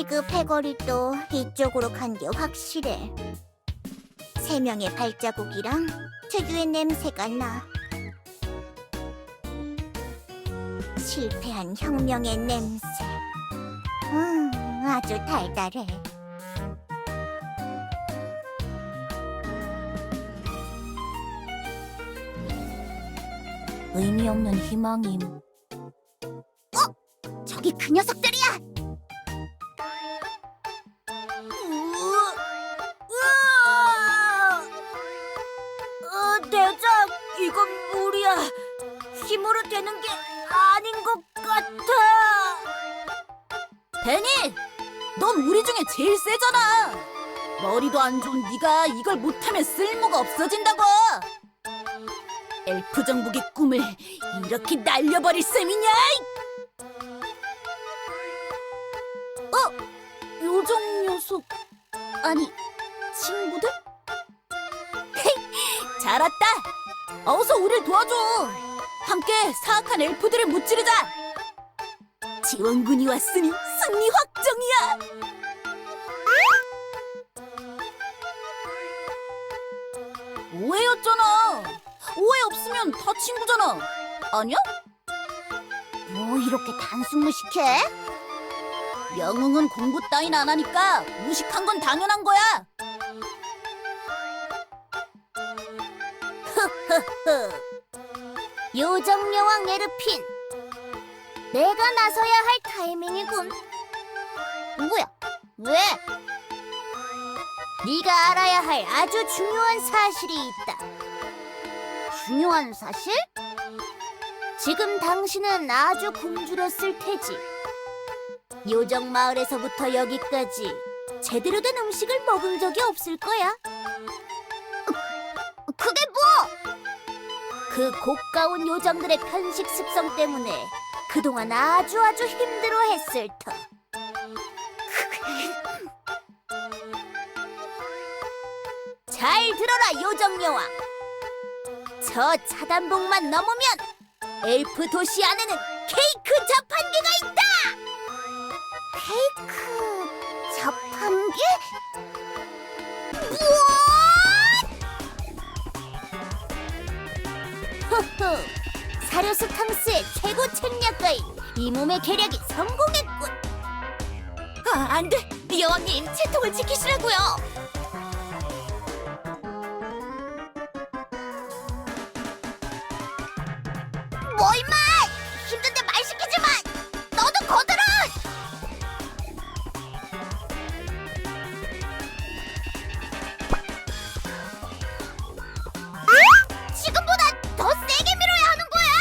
그 패거리도 이쪽으로 간 게 확실해. 3명의 발자국이랑 특유의 냄새가 나. 실패한 혁명의 냄새. 아주 달달해. 의미 없는 희망임. 저기 그 녀석들이야! 대장, 이건 무리야. 힘으로 되는 게 아닌 것 같아. 베니! 넌 우리 중에 제일 세잖아. 머리도 안 좋은 네가 이걸 못하면 쓸모가 없어진다고. 엘프 정복의 꿈을 이렇게 날려버릴 셈이냐? 요정 녀석 아니 친구들? 잘 왔다. 어서 우릴 도와줘. 함께 사악한 엘프들을 무찌르자. 지원군이 왔으니 승리 확정이야. 오해였잖아. 오해 없으면 다 친구잖아. 아니야? 뭐 이렇게 단순 무식해? 영웅은 공부 따윈 안 하니까 무식한 건 당연한 거야. 요정여왕 에르핀, 내가 나서야 할 타이밍이군. 뭐야? 왜? 네가 알아야 할 아주 중요한 사실이 있다. 중요한 사실? 지금 당신은 아주 굶주렸을 테지. 요정 마을에서부터 여기까지 제대로 된 음식을 먹은 적이 없을 거야. 그게 뭐? 그 고가운 요정들의 편식 습성 때문에 그동안 아주 힘들어했을 터. 잘 들어라, 요정여왕. 저 차단봉만 넘으면 엘프 도시 안에는 케이크 자판기가 있다. 케이크 자판기? 호호, 사료스탕스의 최고 책략가인 이 몸의 계략이 성공했군. 안 돼. 여왕님, 채통을 지키시라고요. 뭐 임마! 힘든데 말 시키지만 너도 거들어! 지금보다 더 세게 밀어야 하는 거야?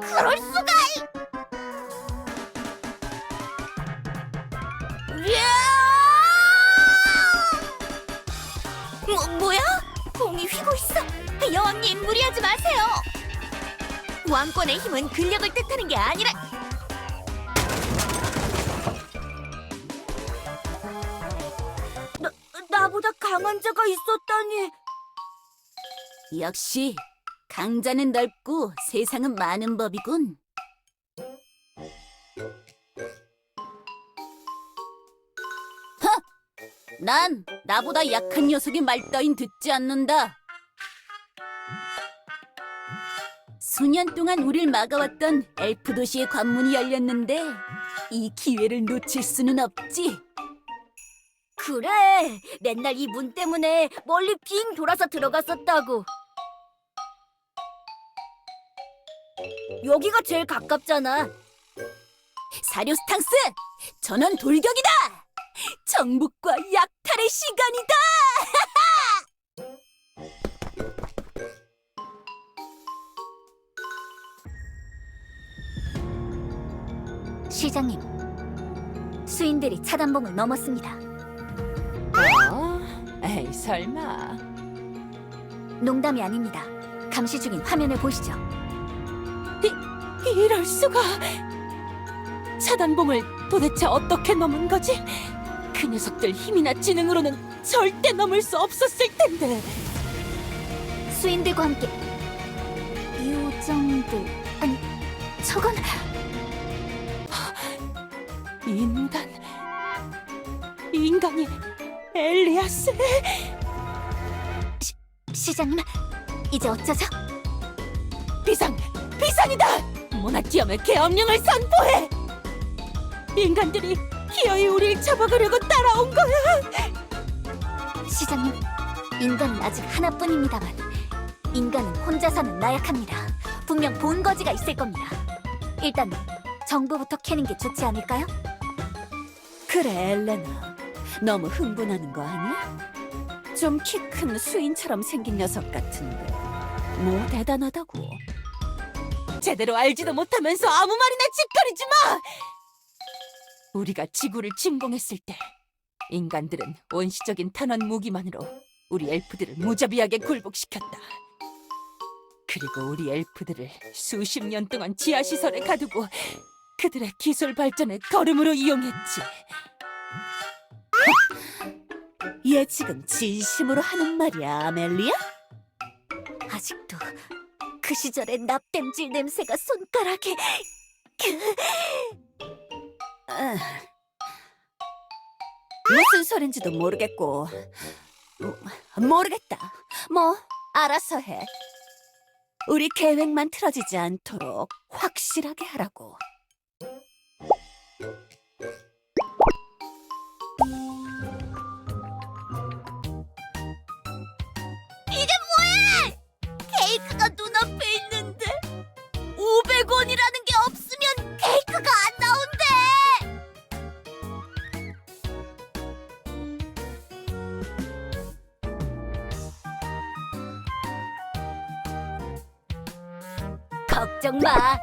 그럴 수가! 뭐야? 공이 휘고 있어. 여왕님, 무리하지 마세요. 왕권의 힘은 근력을 뜻하는 게 아니라 나보다 강한 자가 있었다니. 역시 강자는 넓고 세상은 많은 법이군. 난 나보다 약한 녀석의 말 따윈 듣지 않는다. 수년 동안 우릴 막아왔던 엘프 도시의 관문이 열렸는데 이 기회를 놓칠 수는 없지. 그래, 맨날 이 문 때문에 멀리 빙 돌아서 들어갔었다고. 여기가 제일 가깝잖아. 사료스탕스! 전원 돌격이다! 정복과 약탈의 시간이다! 시장님, 수인들이 차단봉을 넘었습니다. 에이, 설마. 농담이 아닙니다. 감시 중인 화면을 보시죠. 이럴 수가. 차단봉을 도대체 어떻게 넘은 거지? 그 녀석들 힘이나 지능으로는 절대 넘을 수 없었을 텐데. 수인들과 함께 요정들, 아니, 저건 인간이 엘리아스? 시장님, 이제 어쩌죠? 비상이다! 모나티엄의 계엄령을 선포해! 인간들이 기어이 우릴 잡아가려고 따라온 거야! 시장님, 인간은 아직 하나뿐입니다만 인간은 혼자서는 나약합니다. 분명 본거지가 있을 겁니다. 일단 정보부터 캐는 게 좋지 않을까요? 그래, 엘레나. 너무 흥분하는 거 아니야? 좀 키 큰 수인처럼 생긴 녀석 같은데 뭐 대단하다고. 제대로 알지도 못하면서 아무 말이나 짓거리지 마! 우리가 지구를 침공했을 때 인간들은 원시적인 탄환 무기만으로 우리 엘프들을 무자비하게 굴복시켰다. 그리고 우리 엘프들을 수십 년 동안 지하시설에 가두고 그들의 기술 발전을 거름으로 이용했지. 얘 지금 진심으로 하는 말이야, 아멜리아? 아직도 그 시절의 납땜질 냄새가 손가락에... 무슨 소린지도 모르겠고 모르겠다. 뭐 알아서 해. 우리 계획만 틀어지지 않도록 확실하게 하라고. 케이크가 눈앞에 있는데 500원이라는 게 없으면 케이크가 안 나온대. 걱정 마.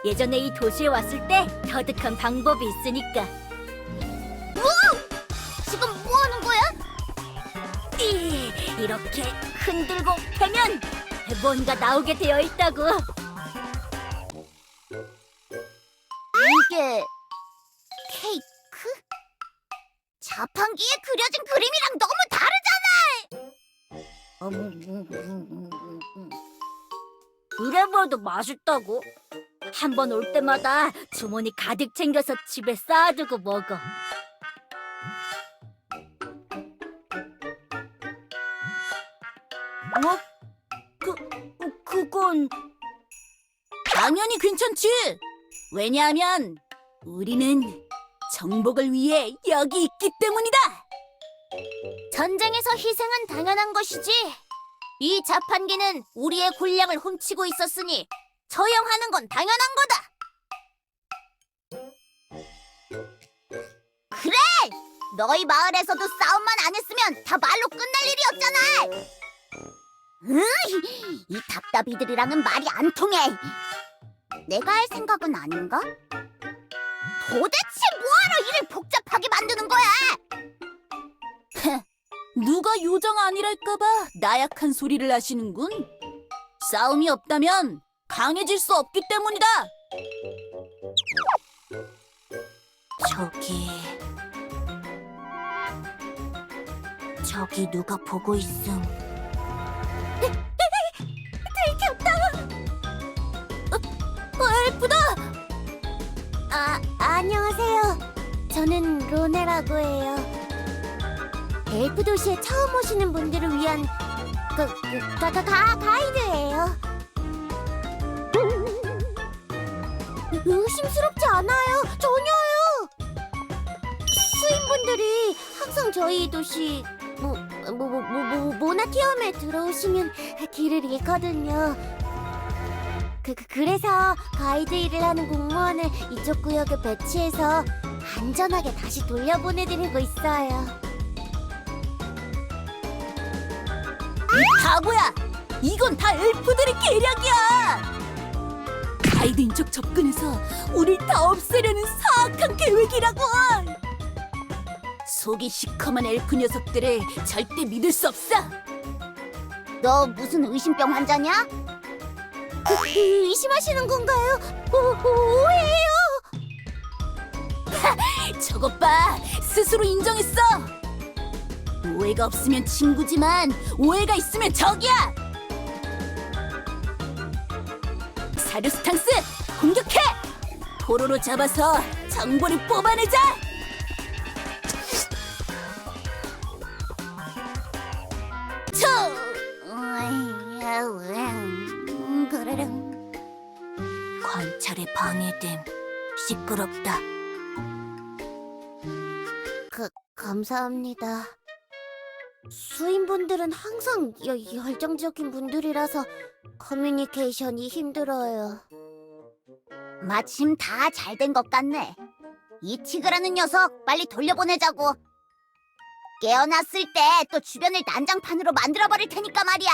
예전에 이 도시에 왔을 때 터득한 방법이 있으니까. 뭐? 지금 뭐 하는 거야? 이렇게 흔들고 패면 뭔가 나오게 되어 있다고. 이게 케이크? 자판기에 그려진 그림이랑 너무 다르잖아. 그래 봐도 맛있다고. 한 번 올 때마다 주머니 가득 챙겨서 집에 쌓아두고 먹어. 뭐? 그건 당연히 괜찮지. 왜냐하면 우리는 정복을 위해 여기 있기 때문이다. 전쟁에서 희생은 당연한 것이지. 이 자판기는 우리의 군량을 훔치고 있었으니 처형하는 건 당연한 거다. 그래! 너희 마을에서도 싸움만 안 했으면 다 말로 끝날 일이었잖아. 이 답답이들이랑은 말이 안 통해. 내가 할 생각은 아닌가? 도대체 뭐하러 일을 복잡하게 만드는 거야? 누가 요정 아니랄까봐 나약한 소리를 하시는군. 싸움이 없다면 강해질 수 없기 때문이다. 저기 누가 보고 있음. 들켰다. 엘프다. 안녕하세요. 저는 로네라고 해요. 엘프 도시에 처음 오시는 분들을 위한 가이드예요. 의심스럽지 않아요. 전혀요. 수인분들이 항상 저희 도시 모나티엄에 들어오시면 길을 잃거든요. 그래서 가이드 일을 하는 공무원을 이쪽 구역에 배치해서 안전하게 다시 돌려보내드리고 있어요. 바보야! 이건 다 엘프들의 계략이야! 가이드인 척 접근해서 우릴 다 없애려는 사악한 계획이라고! 속이 시커먼 엘프 녀석들을 절대 믿을 수 없어! 너 무슨 의심병 환자냐? 의심하시는 건가요? 오해요! 저것 봐! 스스로 인정했어! 오해가 없으면 친구지만 오해가 있으면 적이야! 사류스탕스 공격해! 포로로 잡아서 정보를 뽑아내자! 그러릉. 관찰에 방해됨. 시끄럽다. 감사합니다. 수인분들은 항상 열정적인 분들이라서 커뮤니케이션이 힘들어요. 마침 다 잘 된 것 같네. 이 티그라는 녀석 빨리 돌려보내자고. 깨어났을 때 또 주변을 난장판으로 만들어버릴 테니까 말이야.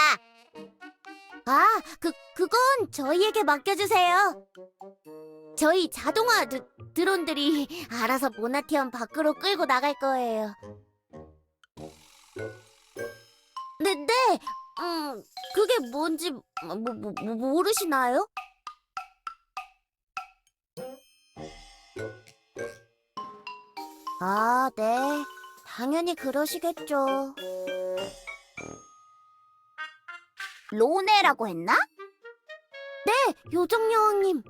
그건 저희에게 맡겨주세요. 저희 자동화 드론들이 알아서 모나티엄 밖으로 끌고 나갈 거예요. 네, 그게 뭔지 모르시나요? 네. 당연히 그러시겠죠. 로네라고 했나? 네, 요정여왕님.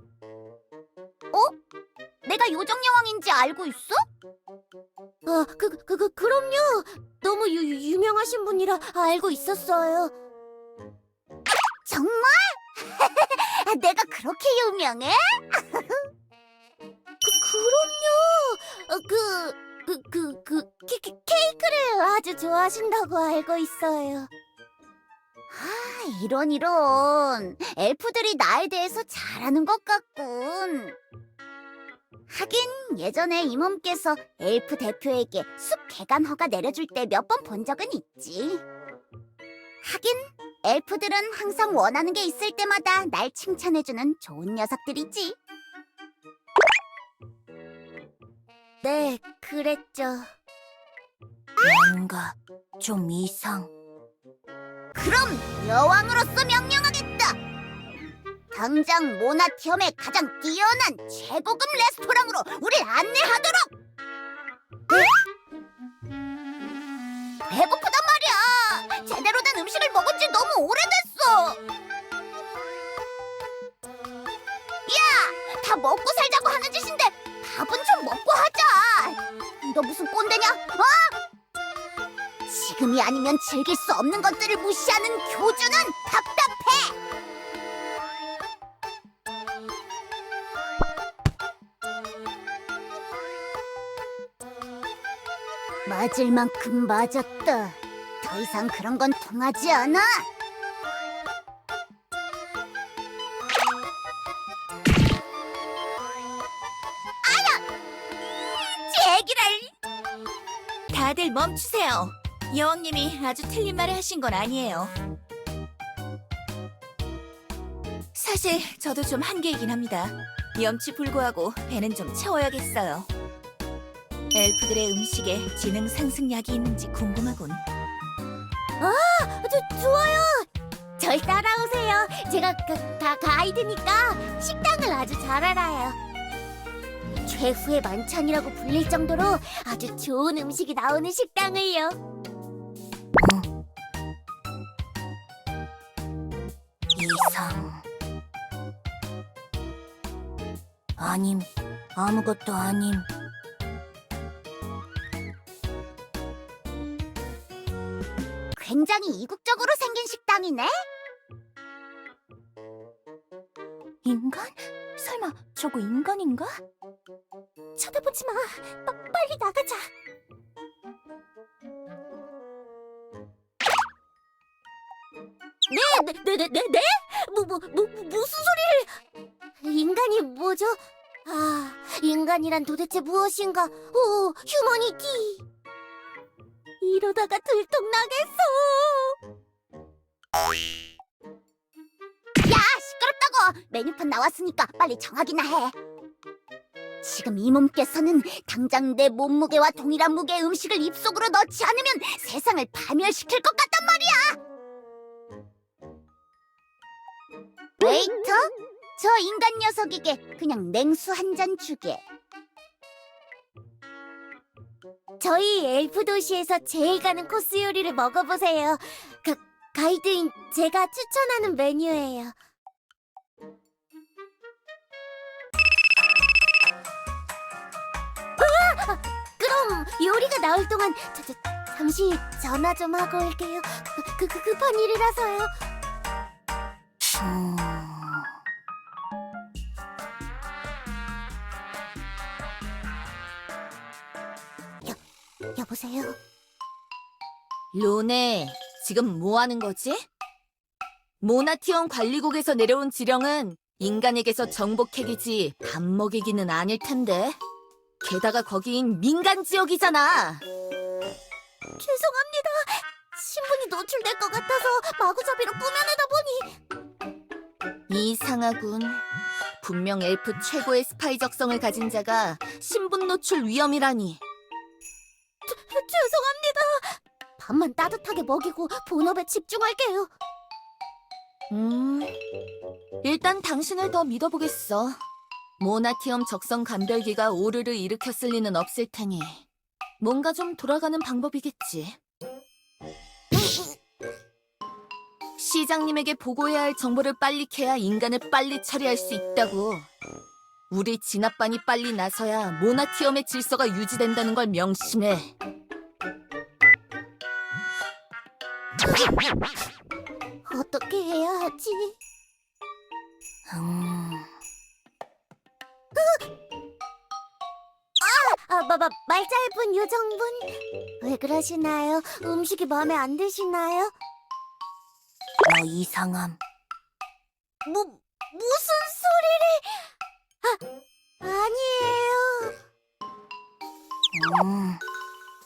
내가 요정여왕인지 알고 있어? 그럼요. 너무 유명하신 분이라 알고 있었어요. 정말? 내가 그렇게 유명해? 그럼요. 케이크를 아주 좋아하신다고 알고 있어요. 이런. 엘프들이 나에 대해서 잘 아는 것 같군. 하긴 예전에 이 몸께서 엘프 대표에게 숲 개간 허가 내려줄 때 몇 번 본 적은 있지. 하긴 엘프들은 항상 원하는 게 있을 때마다 날 칭찬해주는 좋은 녀석들이지. 네, 그랬죠. 뭔가 좀 이상. 그럼 여왕으로서 명령하겠다. 당장 모나티엄의 가장 뛰어난 최고급 레스토랑으로 우릴 안내하도록. 배고프단 말이야. 제대로 된 음식을 먹은 지 너무 오래됐어. 야, 다 먹고 살자고 하는 짓인데 밥은 좀 먹고 하자. 너 무슨 꼰대냐? 지금이 아니면 즐길 수 없는 것들을 무시하는 교주는 답답해. 맞을 만큼 맞았다. 더 이상 그런 건 통하지 않아. 제기랄. 다들 멈추세요. 여왕님이 아주 틀린 말을 하신 건 아니에요. 사실 저도 좀 한계이긴 합니다. 염치불구하고 배는 좀 채워야겠어요. 엘프들의 음식에 지능 상승약이 있는지 궁금하군. 좋아요. 절 따라오세요. 제가 다 가이드니까 식당을 아주 잘 알아요. 최후의 만찬이라고 불릴 정도로 아주 좋은 음식이 나오는 식당을요. 이상. 아님, 아무것도 아님. 굉장히 이국적으로 생긴 식당이네. 인간? 설마 저거 인간인가? 쳐다보지 마. 빨리 나가자. 네? 무슨 소리를? 인간이 뭐죠? 인간이란 도대체 무엇인가? 휴머니티. 이러다가 들통나겠어. 야, 시끄럽다고. 메뉴판 나왔으니까 빨리 정하기나 해. 지금 이 몸께서는 당장 내 몸무게와 동일한 무게의 음식을 입속으로 넣지 않으면 세상을 파멸시킬 것 같단 말이야. 웨이터, 저 인간 녀석에게 그냥 냉수 한 잔 주게. 저희 엘프 도시에서 제일 가는 코스 요리를 먹어보세요. 가이드인 제가 추천하는 메뉴예요. 그럼 요리가 나올 동안 잠시 전화 좀 하고 올게요. 급한 일이라서요. 여보세요? 로네, 지금 뭐 하는 거지? 모나티온 관리국에서 내려온 지령은 인간에게서 정복핵이지 밥 먹이기는 아닐 텐데. 게다가 거긴 민간 지역이잖아. 죄송합니다. 신분이 노출될 것 같아서 마구잡이로 꾸며내다 보니. 이상하군. 분명 엘프 최고의 스파이 적성을 가진 자가 신분 노출 위험이라니. 죄송합니다. 밥만 따뜻하게 먹이고 본업에 집중할게요. 일단 당신을 더 믿어보겠어. 모나티엄 적성 감별기가 오류를 일으켰을 리는 없을 테니 뭔가 좀 돌아가는 방법이겠지. 시장님에게 보고해야 할 정보를 빨리 캐야 인간을 빨리 처리할 수 있다고. 우리 진압반이 빨리 나서야 모나티엄의 질서가 유지된다는 걸 명심해. 어떻게 해야 하지? 말자예쁜 요정분. 왜 그러시나요? 음식이 마음에 안 드시나요? 너 이상함. 무슨 소리를? 아니에요.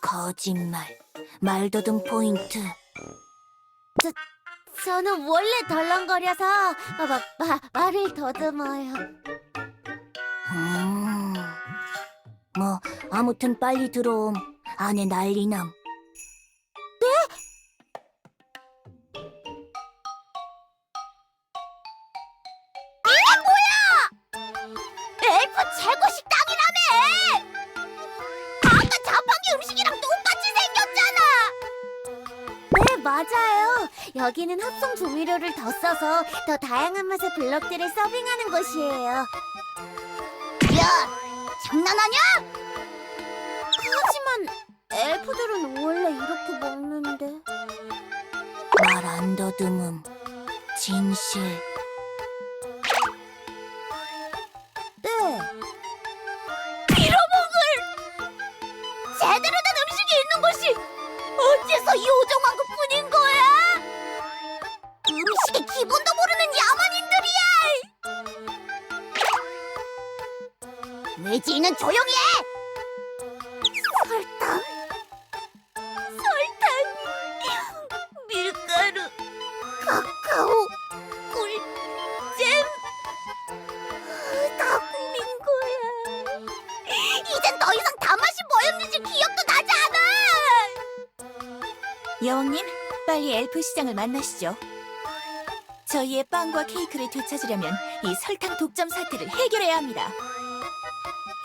거짓말. 말더듬 포인트. 저는 원래 덜렁거려서 말을 더듬어요. 뭐 아무튼 빨리 들어옴. 안에 난리남. 엘프 최고 식당이라며! 아까 자판기 음식이랑 똑같이 생겼잖아! 네, 맞아요. 여기는 합성 조미료를 더 써서 더 다양한 맛의 블럭들을 서빙하는 곳이에요. 야! 장난하냐? 하지만 엘프들은 원래 이렇게 먹는데. 말 안 더듬음. 진실. 네. 빌어먹을! 제대로 된 음식이 있는 곳이 어째서 요정한 것뿐인 거야? 음식의 기본도 모르는 야만인들이야! 외지인은 조용히 해! 설탕, 밀가루, 카카오, 꿀잼. 다 꾸민 거야. 이젠 더 이상 단맛이 뭐였는지 기억도 나지 않아. 여왕님, 빨리 엘프 시장을 만나시죠. 저희의 빵과 케이크를 되찾으려면 이 설탕 독점 사태를 해결해야 합니다.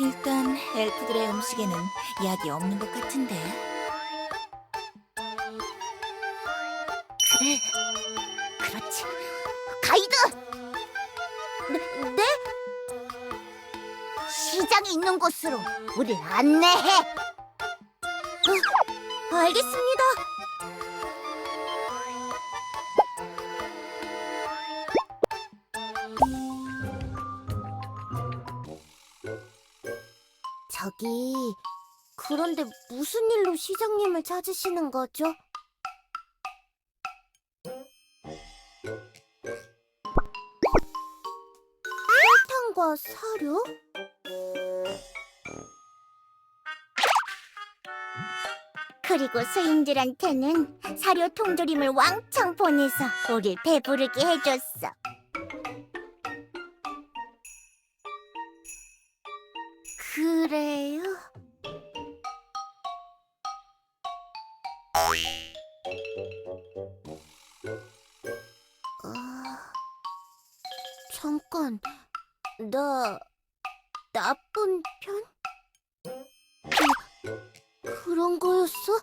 일단 엘프들의 음식에는 약이 없는 것 같은데. 그래, 그렇지. 가이드! 네? 시장이 있는 곳으로 우릴 안내해. 알겠습니다. 저기, 그런데 무슨 일로 시장님을 찾으시는 거죠? 설탕과 사료? 그리고 스님들한테는 사료 통조림을 왕창 보내서 우릴 배부르게 해줬어. 그래요? 잠깐, 나 나쁜 편? 그런 거였어?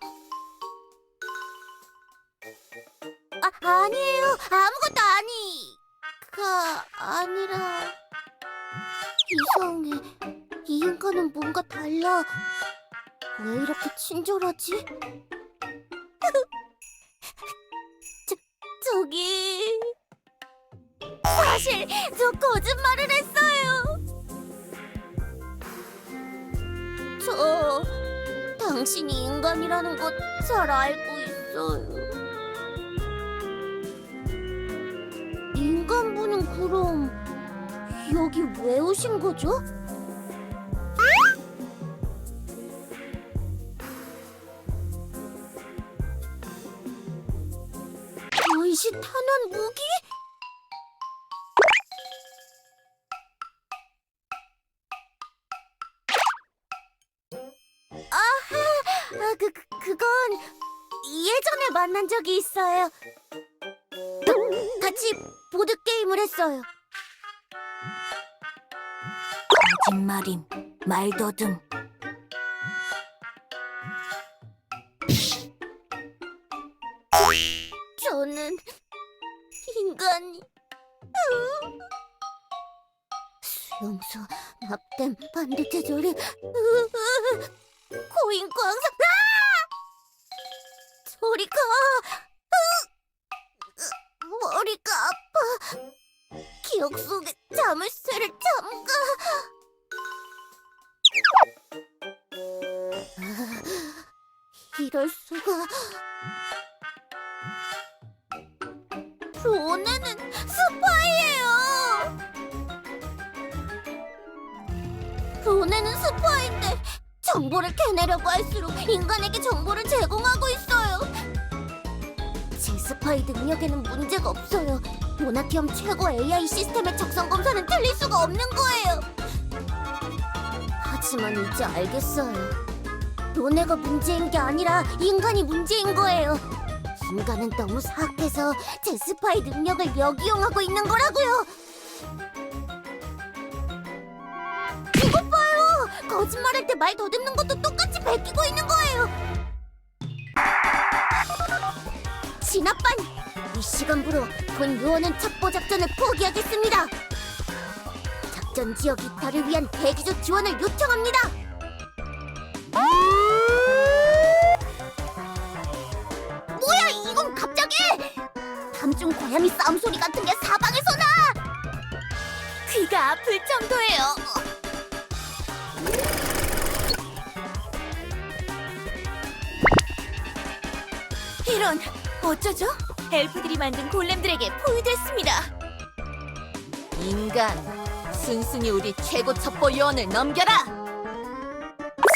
아니에요. 아무것도 아니라 이상해. 이 인간은 뭔가 달라. 왜 이렇게 친절하지? 저기... 사실 저 거짓말을 했어요. 저 당신이 인간이라는 것 잘 알고 있어요. 인간분은 그럼 여기 왜 오신 거죠? 원시 탄환 무기? 그건 예전에 만난 적이 있어요. 같이 보드게임을 했어요. 거짓말임, 말더듬. 저는 인간이... 수용소, 납땜, 반대체 조리... 코인 광석... 소리가... 머리가 아파. 기억 속에 자물쇠를 잠가... 이럴 수가... 로네는 스파이예요. 로네는 스파이인데 정보를 캐내려고 할수록 인간에게 정보를 제공하고 있어요. 제 스파이 능력에는 문제가 없어요. 모나티엄 최고 AI 시스템의 적성 검사는 틀릴 수가 없는 거예요. 하지만 이제 알겠어요. 로네가 문제인 게 아니라 인간이 문제인 거예요. 인간은 너무 사악해서 제 스파이 능력을 역이용하고 있는 거라고요. 이것 봐요. 거짓말할 때 말 더듬는 것도 똑같이 베끼고 있는 거예요. 진압반! 이 시간부로 본 요원은 첩보 작전을 포기하겠습니다. 작전 지역 이탈을 위한 대기조 지원을 요청합니다. 뭐야 이건 갑자기! 밤중 고양이 싸움 소리 같은 게 사방에서 나! 귀가 아플 정도예요. 이런, 어쩌죠? 엘프들이 만든 골렘들에게 포위됐습니다. 인간, 순순히 우리 최고 첩보 요원을 넘겨라!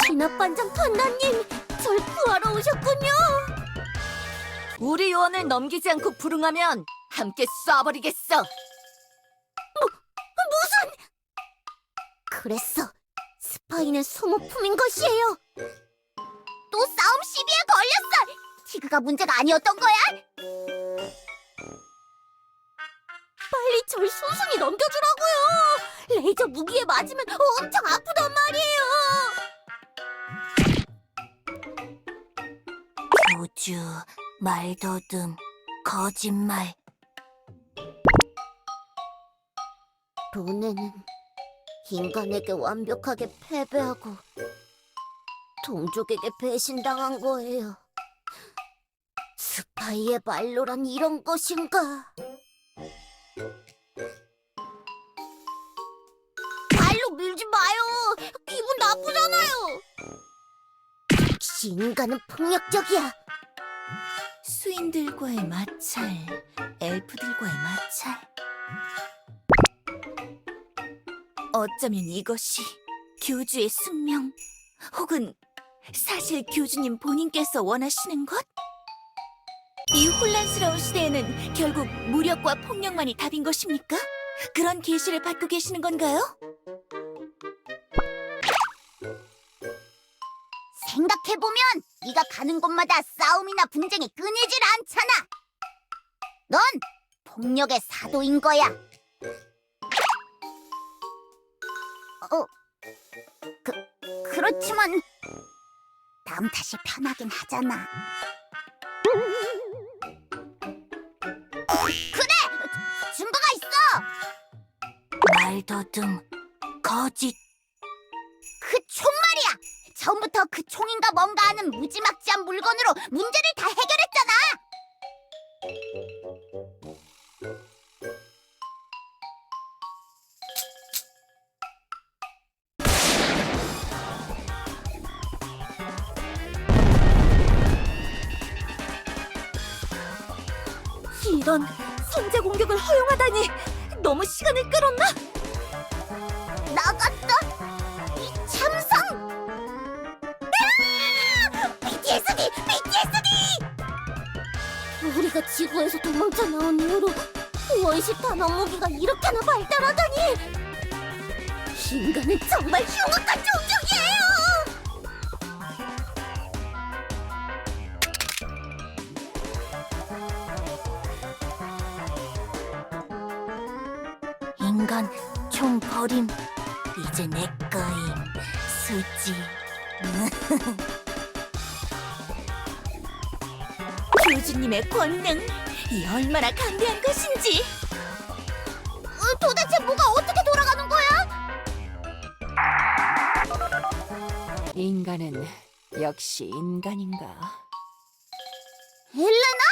진압반장 판다님, 절 구하러 오셨군요. 우리 요원을 넘기지 않고 불응하면 함께 쏴버리겠어! 무슨... 그랬어. 스파이는 소모품인 것이에요. 또 싸움 시비에 걸렸어. 티그가 문제가 아니었던 거야? 빨리 절 순순히 넘겨주라고요. 레이저 무기에 맞으면 엄청 아프단 말이에요. 교주, 말더듬, 거짓말. 로네는 인간에게 완벽하게 패배하고 동족에게 배신당한 거예요. 스파이의 말로란 이런 것인가? 발로 밀지 마요. 기분 나쁘잖아요. 역시 인간은 폭력적이야. 수인들과의 마찰, 엘프들과의 마찰. 어쩌면 이것이 교주의 숙명, 혹은 사실 교주님 본인께서 원하시는 것? 이 혼란스러운 시대에는 결국 무력과 폭력만이 답인 것입니까? 그런 계시를 받고 계시는 건가요? 생각해보면 네가 가는 곳마다 싸움이나 분쟁이 끊이질 않잖아. 넌 폭력의 사도인 거야. 그렇지만 남 탓이 편하긴 하잖아. 그래! 증거가 있어! 말더듬, 거짓. 그 총 말이야! 처음부터 그 총인가 뭔가 하는 무지막지한 물건으로 문제를 다 해결했잖아. 이런 선제 공격을 허용하다니 너무 시간을 끌었나? 나갔다. 이 참성. PTSD! 우리가 지구에서 도망쳐 나온 이후로 원시 탄원 무기가 이렇게나 발달하다니. 인간은 정말 흉악한 종족이에요. 인간 총 버림. 이제 내 거임. 수지. 교주님의 권능, 이 얼마나 강대한 것인지. 도대체 뭐가 어떻게 돌아가는 거야? 인간은 역시 인간인가? 엘레나?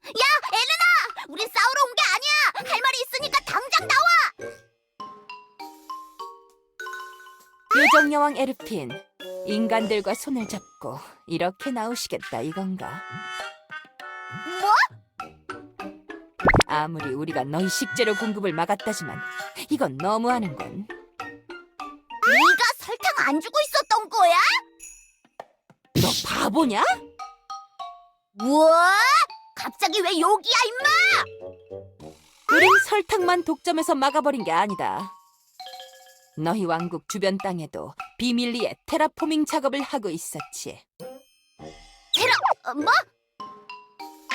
야, 엘레나! 우린 싸우러 온 게 아니야! 할 말이 있으니까 당장 나와! 요정여왕 에르핀, 인간들과 손을 잡고 이렇게 나오시겠다 이건가? 뭐? 아무리 우리가 너희 식재료 공급을 막았다지만 이건 너무하는군. 네가 설탕 안 주고 있었던 거야? 너 바보냐? 뭐? 갑자기 왜 여기야, 임마! 우린 설탕만 독점해서 막아버린 게 아니다. 너희 왕국 주변 땅에도 비밀리에 테라포밍 작업을 하고 있었지. 뭐?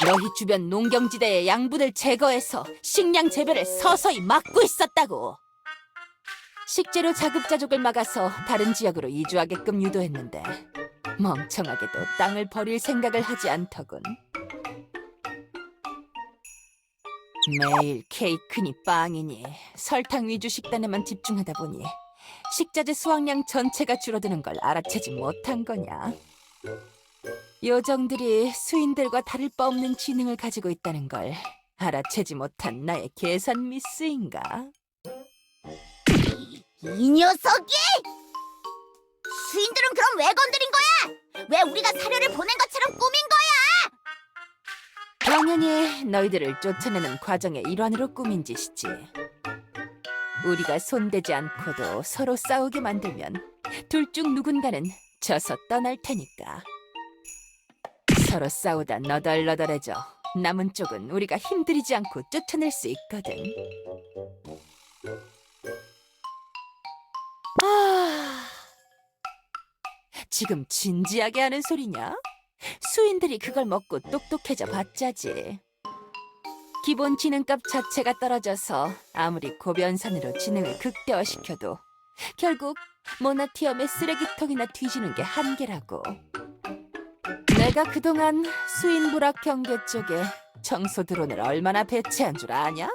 너희 주변 농경지대의 양분을 제거해서 식량 재배를 서서히 막고 있었다고. 식재료 자급자족을 막아서 다른 지역으로 이주하게끔 유도했는데 멍청하게도 땅을 버릴 생각을 하지 않더군. 매일 케이크니 빵이니 설탕 위주 식단에만 집중하다 보니 식자재 수확량 전체가 줄어드는 걸 알아채지 못한 거냐. 요정들이 수인들과 다를 바 없는 지능을 가지고 있다는 걸 알아채지 못한 나의 계산 미스인가? 이 녀석이! 수인들은 그럼 왜 건드린 거야? 왜 우리가 사료를 보낸 것처럼 꾸민 거야? 당연히 너희들을 쫓아내는 과정의 일환으로 꾸민 짓이지. 우리가 손대지 않고도 서로 싸우게 만들면 둘 중 누군가는 져서 떠날 테니까. 서로 싸우다 너덜너덜해져 남은 쪽은 우리가 힘들이지 않고 쫓아낼 수 있거든. 지금 진지하게 하는 소리냐? 수인들이 그걸 먹고 똑똑해져 봤자지. 기본 지능값 자체가 떨어져서 아무리 고변산으로 지능을 극대화시켜도 결국 모나티엄의 쓰레기통이나 뒤지는 게 한계라고. 내가 그동안 수인 부락 경계 쪽에 청소 드론을 얼마나 배치한 줄 아냐?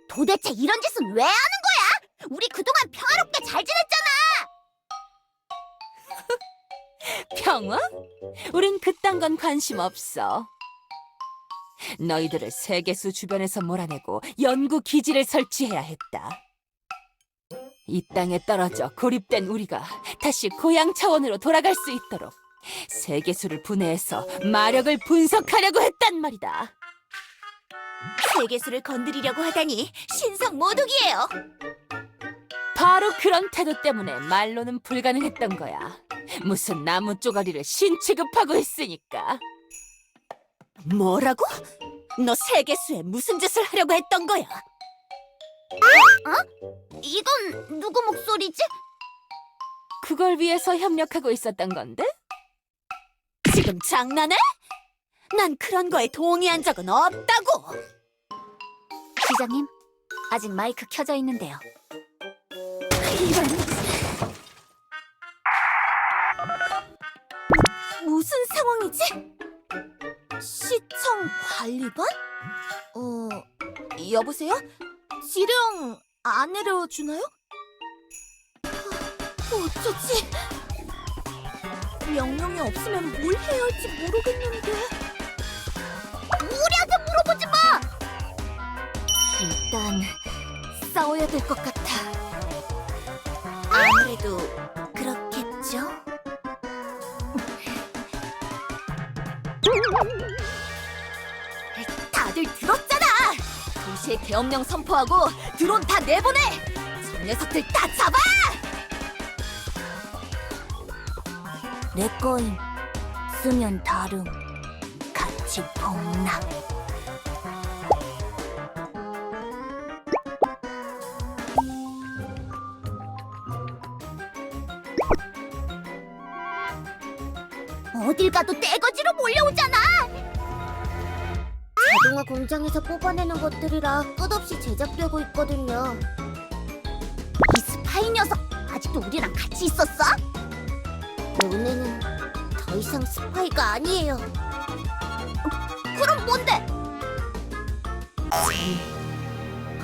도대체 이런 짓은 왜 하는 거야? 우리 그동안 평화롭게 잘 지냈잖아! 평화? 우린 그딴 건 관심 없어. 너희들을 세계수 주변에서 몰아내고 연구 기지를 설치해야 했다. 이 땅에 떨어져 고립된 우리가 다시 고향 차원으로 돌아갈 수 있도록 세계수를 분해해서 마력을 분석하려고 했단 말이다. 세계수를 건드리려고 하다니 신성모독이에요. 바로 그런 태도 때문에 말로는 불가능했던 거야. 무슨 나무 쪼가리를 신 취급하고 있으니까. 뭐라고? 너 세계수에 무슨 짓을 하려고 했던 거야? 이건 누구 목소리지? 그걸 위해서 협력하고 있었던 건데? 지금 장난해? 난 그런 거에 동의한 적은 없다고! 시장님, 아직 마이크 켜져 있는데요. 무슨 상황이지? 시청 관리반? 여보세요? 지령 안 내려주나요? 어쩌지? 명령이 없으면 뭘 해야 할지 모르겠는데. 우리한테 물어보지 마! 일단 싸워야 될 것 같아. 아무래도 그렇겠죠? 다들 들었잖아! 도시에 계엄령 선포하고 드론 다 내보내! 저 녀석들 다 잡아! 내 거임 쓰면 다름 같이 폭락. 어딜 가도 떼거지로 몰려오잖아! 자동화 공장에서 뽑아내는 것들이라 끝없이 제작되고 있거든요. 이 스파이 녀석 아직도 우리랑 같이 있었어? 너네는 더 이상 스파이가 아니에요. 그럼 뭔데?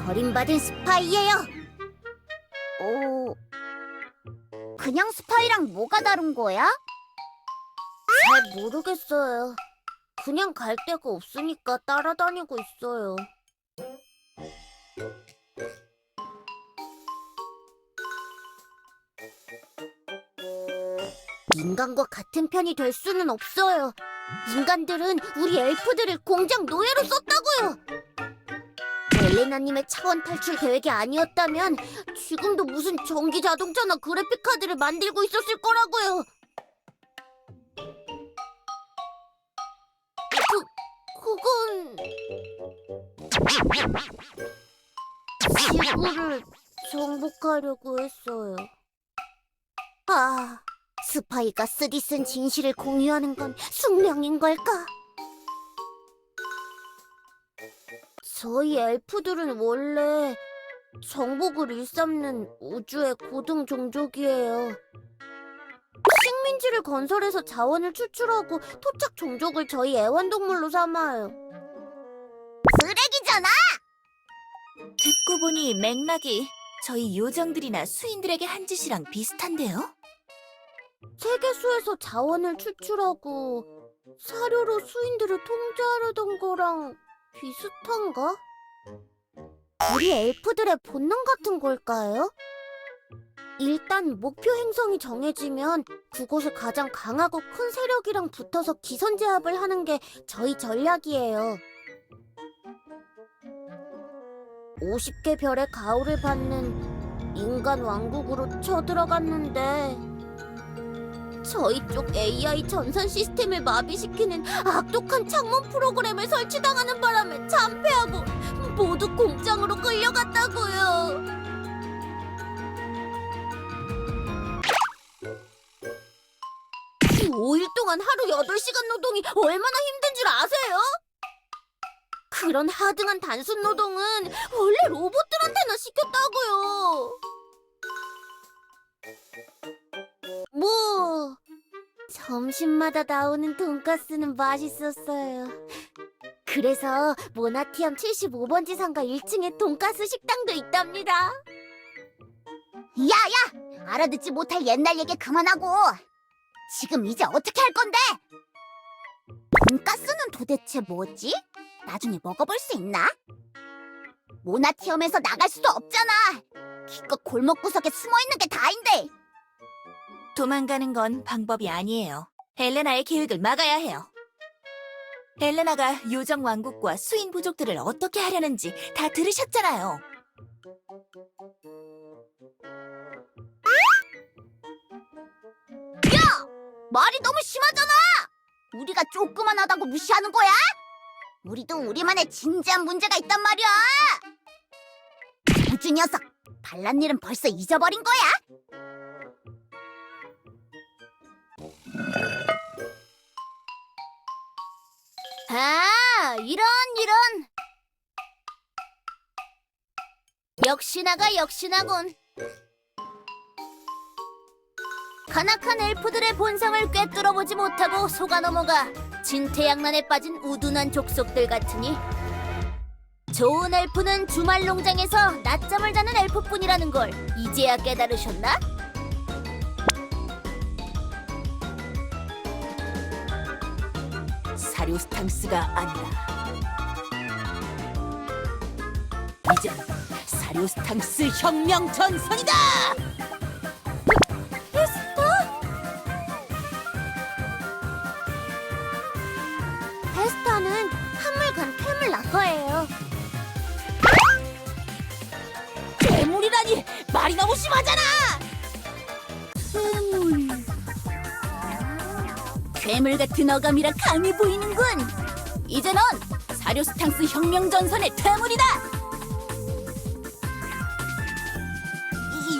버림받은 스파이예요. 그냥 스파이랑 뭐가 다른 거야? 잘 모르겠어요. 그냥 갈 데가 없으니까 따라다니고 있어요. 인간과 같은 편이 될 수는 없어요. 인간들은 우리 엘프들을 공장 노예로 썼다고요. 엘레나님의 차원 탈출 계획이 아니었다면 지금도 무슨 전기 자동차나 그래픽 카드를 만들고 있었을 거라고요. 그건 지구를 정복하려고 했어요. 스파이가 쓰디 쓴 진실을 공유하는 건 숙명인 걸까? 저희 엘프들은 원래 정복을 일삼는 우주의 고등 종족이에요. 식민지를 건설해서 자원을 추출하고 토착 종족을 저희 애완동물로 삼아요. 쓰레기잖아! 듣고 보니 맥락이 저희 요정들이나 수인들에게 한 짓이랑 비슷한데요? 세계수에서 자원을 추출하고 사료로 수인들을 통제하려던 거랑 비슷한가? 우리 엘프들의 본능 같은 걸까요? 일단 목표 행성이 정해지면 그곳에 가장 강하고 큰 세력이랑 붙어서 기선제압을 하는 게 저희 전략이에요. 50개 별의 가호를 받는 인간 왕국으로 쳐들어갔는데 저희 쪽 AI 전산 시스템을 마비시키는 악독한 창문 프로그램을 설치당하는 바람에 참패하고 모두 공장으로 끌려갔다고요. 5일 동안 하루 8시간 노동이 얼마나 힘든 줄 아세요? 그런 하등한 단순 노동은 원래 로봇들한테나 시켰다고요. 뭐 점심마다 나오는 돈가스는 맛있었어요. 그래서 모나티엄 75번지 상가 1층에 돈가스 식당도 있답니다. 야야! 알아듣지 못할 옛날 얘기 그만하고 지금 이제 어떻게 할 건데? 돈가스는 도대체 뭐지? 나중에 먹어볼 수 있나? 모나티엄에서 나갈 수도 없잖아. 기껏 골목구석에 숨어있는 게 다인데. 도망가는 건 방법이 아니에요. 헬레나의 계획을 막아야 해요. 헬레나가 요정 왕국과 수인 부족들을 어떻게 하려는지 다 들으셨잖아요. 말이 너무 심하잖아! 우리가 조그만하다고 무시하는 거야? 우리도 우리만의 진지한 문제가 있단 말이야! 우주 녀석! 발란 일은 벌써 잊어버린 거야? 이런. 역시나군. 간악한 엘프들의 본성을 꿰뚫어보지 못하고 속아 넘어가 진퇴양난에 빠진 우둔한 족속들 같으니 좋은 엘프는 주말 농장에서 낮잠을 자는 엘프뿐이라는 걸 이제야 깨달으셨나? 사료스탕스가 아니라 이제 사료스탕스 혁명 전선이다! 페스타는 한물간 퇴물 낙커예요. 괴물이라니 말이 너무 심하잖아! 괴물 같은 어감이라 감이 보이는군. 이제 넌 사료스탕스 혁명 전선의 퇴물이다.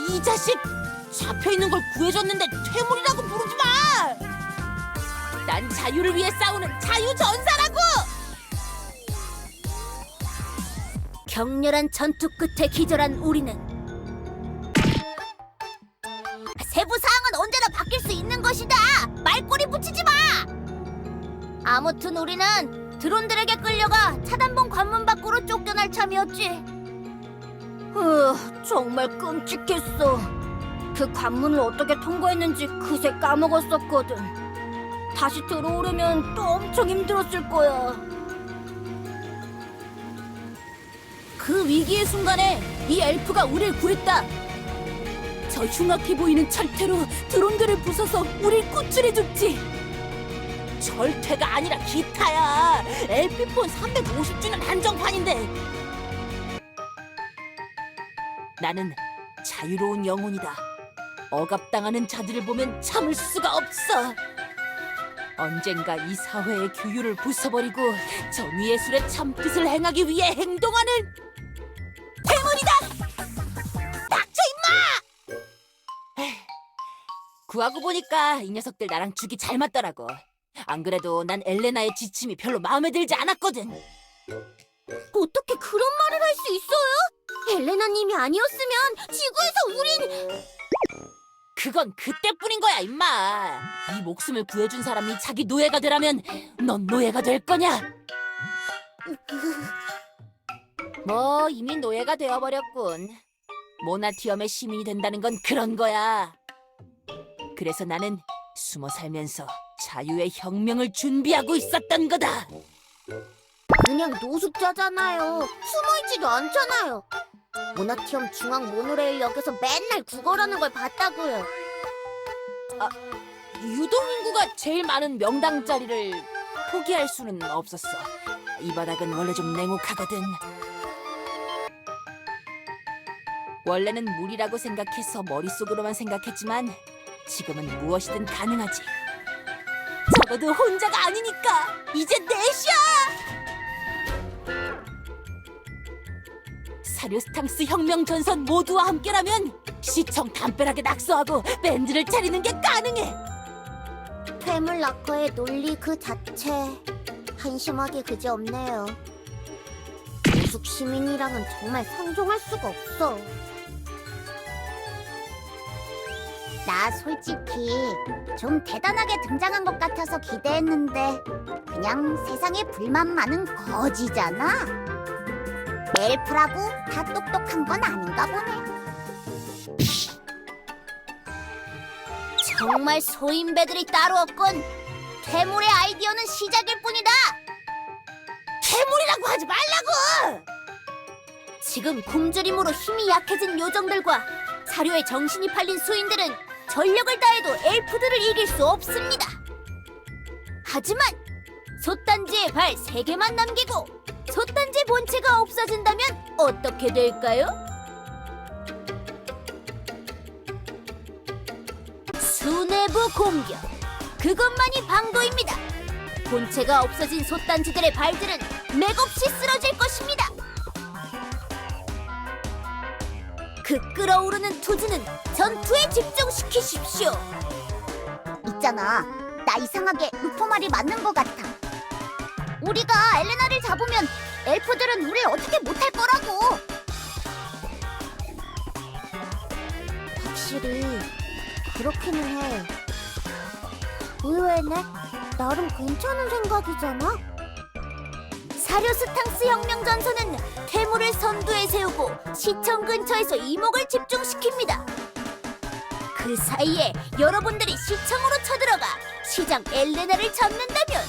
이 자식! 잡혀있는 걸 구해줬는데 퇴물이라고 부르지 마! 난 자유를 위해 싸우는 자유전사라고! 격렬한 전투 끝에 기절한 우리는 세부 사항은 언제나 바뀔 수 있는 것이다. 말꼬리 붙이지 마. 아무튼 우리는 드론들에게 끌려가 차단봉 관문 밖으로 쫓겨날 참이었지. 정말 끔찍했어. 그 관문을 어떻게 통과했는지 그새 까먹었었거든. 다시 들어오려면 또 엄청 힘들었을 거야. 그 위기의 순간에 이 엘프가 우릴 구했다. 저 흉악해 보이는 철퇴로 드론들을 부숴서 우릴 구출해줬지. 절퇴가 아니라 기타야. LP폰 350주년 한정판인데. 나는 자유로운 영혼이다. 억압당하는 자들을 보면 참을 수가 없어. 언젠가 이 사회의 규율을 부숴버리고 정의예술의 참뜻을 행하기 위해 행동하는 괴물이다! 닥쳐 임마! 구하고 보니까 이 녀석들 나랑 죽이 잘 맞더라고. 안 그래도 난 엘레나의 지침이 별로 마음에 들지 않았거든. 어떻게 그런 말을 할 수 있어요? 엘레나님이 아니었으면 지구에서 우린... 그건 그때뿐인 거야 임마. 네 목숨을 구해준 사람이 자기 노예가 되라면 넌 노예가 될 거냐? 뭐 이미 노예가 되어버렸군. 모나티엄의 시민이 된다는 건 그런 거야. 그래서 나는 숨어 살면서 자유의 혁명을 준비하고 있었던 거다. 그냥 노숙자잖아요. 숨어있지도 않잖아요. 모나티엄 중앙 모노레일역에서 맨날 구걸하는 걸 봤다고요. 유동인구가 제일 많은 명당 자리를 포기할 수는 없었어. 이 바닥은 원래 좀 냉혹하거든. 원래는 무리라고 생각해서 머릿속으로만 생각했지만 지금은 무엇이든 가능하지. 적어도 혼자가 아니니까 이제 넷이야! 사료스탕스 혁명 전선 모두와 함께라면 시청 담벼락에 낙서하고 밴드를 차리는 게 가능해. 퇴물 낙커의 논리 그 자체 한심하게 그지없네요. 노숙 시민이랑은 정말 상종할 수가 없어. 나 솔직히 좀 대단하게 등장한 것 같아서 기대했는데 그냥 세상에 불만 많은 거지잖아. 엘프라고 다 똑똑한 건 아닌가 보네. 정말 소인배들이 따로 없군. 퇴물의 아이디어는 시작일 뿐이다. 괴물이라고 하지 말라고! 지금 굶주림으로 힘이 약해진 요정들과 사료에 정신이 팔린 수인들은 전력을 다해도 엘프들을 이길 수 없습니다. 하지만 솥단지의 발 3개만 남기고 솥단지 본체가 없어진다면 어떻게 될까요? 수뇌부 공격. 그것만이 방도입니다. 본체가 없어진 솥단지들의 발들은 맥없이 쓰러질 것입니다. 그 끓어오르는 투지는 전투에 집중시키십시오. 있잖아, 나 이상하게 루퍼 말이 맞는 것 같아. 우리가 엘레나를 잡으면 엘프들은 우릴 어떻게 못할 거라고. 확실히 그렇기는 해. 의외네. 나름 괜찮은 생각이잖아. 사료스탕스 혁명 전선은 퇴물을 선두에 세우고 시청 근처에서 이목을 집중시킵니다. 그 사이에 여러분들이 시청으로 쳐들어가 시장 엘레나를 잡는다면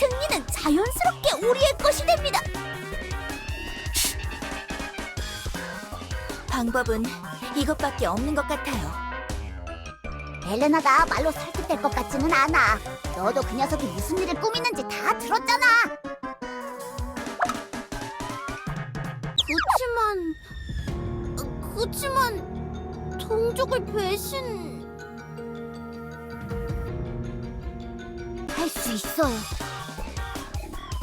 승리는 자연스럽게 우리의 것이 됩니다. 방법은 이것밖에 없는 것 같아요. 엘레나가 말로 설득될 것 같지는 않아. 너도 그 녀석이 무슨 일을 꾸미는지 다 들었잖아. 그치만 동족을 할 수 있어요.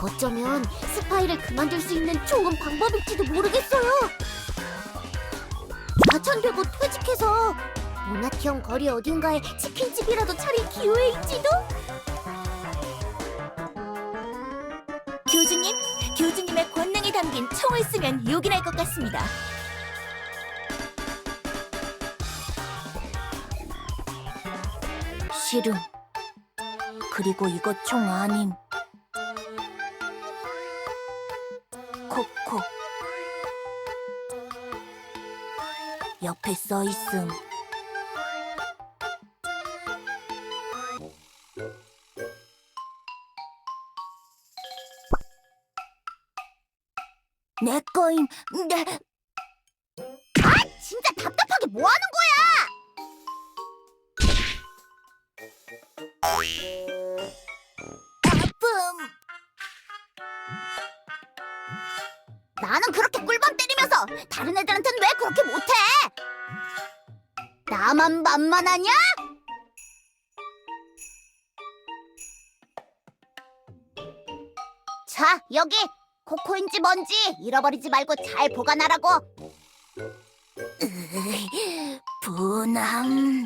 어쩌면 스파이를 그만둘 수 있는 좋은 방법일지도 모르겠어요. 좌천되고 퇴직해서 모나티엄 거리 어딘가에 치킨집이라도 차릴 기회일지도? 교주님의 권능이 담긴 총을 쓰면 요긴할 것 같습니다. 싫음. 그리고 이거 총 아님. 코코. 옆에 써 있음. 내 거임. 진짜 답답하게 뭐 하는 거야? 아픔. 나는 그렇게 꿀밤 때리면서 다른 애들한테는 왜 그렇게 못해? 나만 만만하냐? 자, 여기 코코인지 뭔지 잃어버리지 말고 잘 보관하라고. 분함.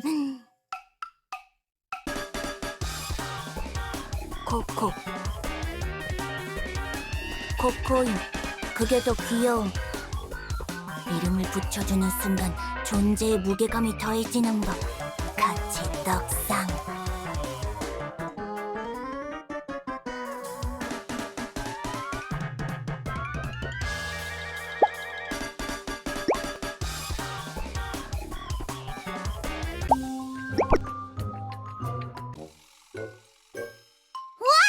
코코인. 그게 더 귀여움. 이름을 붙여주는 순간 존재의 무게감이 더해지는 법. 가치 떡상.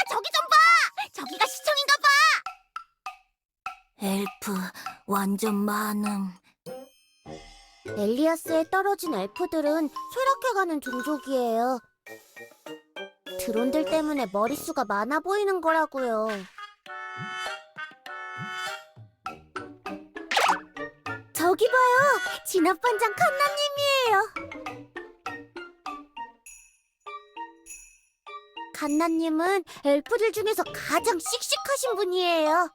저기 좀 봐! 저기가 시청인가 봐! 엘프 완전 많음. 엘리아스에 떨어진 엘프들은 쇠락해가는 종족이에요. 드론들 때문에 머릿수가 많아 보이는 거라고요. 저기 봐요! 진압반장 칸나님이에요. 칸나님은 엘프들 중에서 가장 씩씩하신 분이에요.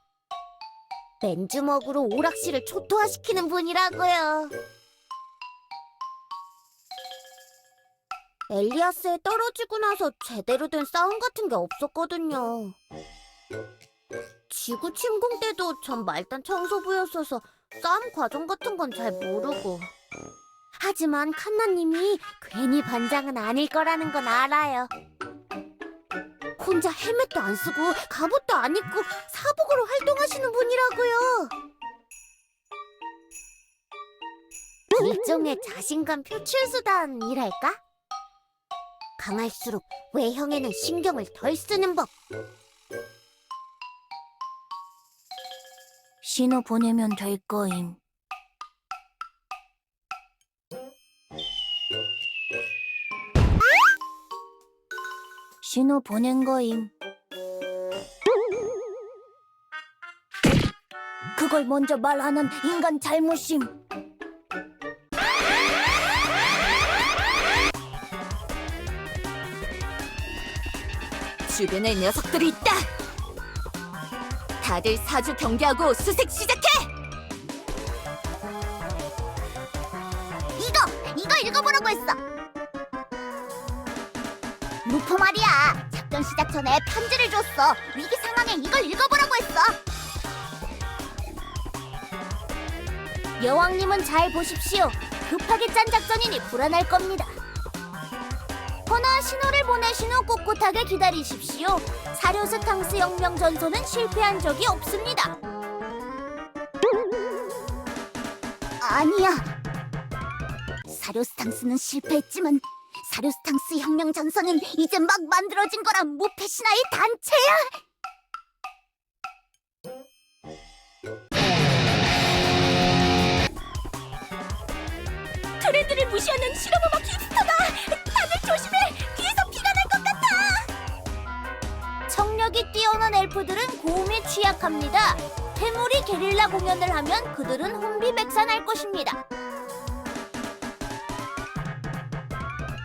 맨주먹으로 오락실을 초토화시키는 분이라고요. 엘리아스에 떨어지고 나서 제대로 된 싸움 같은 게 없었거든요. 지구 침공 때도 전 말단 청소부였어서 싸움 과정 같은 건 잘 모르고. 하지만 칸나님이 괜히 반장은 아닐 거라는 건 알아요. 혼자 헬멧도 안 쓰고 갑옷도 안 입고 사복으로 활동하시는 분이라고요. 일종의 자신감 표출 수단이랄까? 강할수록 외형에는 신경을 덜 쓰는 법. 신호 보내면 될 거임. 신호 보낸 거임. 그걸 먼저 말 안 한 인간 잘못임. 주변에 녀석들이 있다. 다들 사주 경계하고 수색 시작해. 이거 읽어보라고 했어. 루프 말이야. 작전 시작 전에 편지를 줬어. 위기 상황에 이걸 읽어보라고 했어. 여왕님은 잘 보십시오. 급하게 짠 작전이니 불안할 겁니다. 허나 신호를 보내신 후 꿋꿋하게 기다리십시오. 사료스탕스 혁명 전선은 실패한 적이 없습니다. 아니야. 사료스탕스는 실패했지만 사료스탕스 혁명 전선은 이제 막 만들어진 거란 모패 신화의 단체야. 무시하는 실험음악 힙스터다. 다들 조심해. 귀에서 피가 날 것 같아. 청력이 뛰어난 엘프들은 고음에 취약합니다. 태물이 게릴라 공연을 하면 그들은 혼비백산할 것입니다.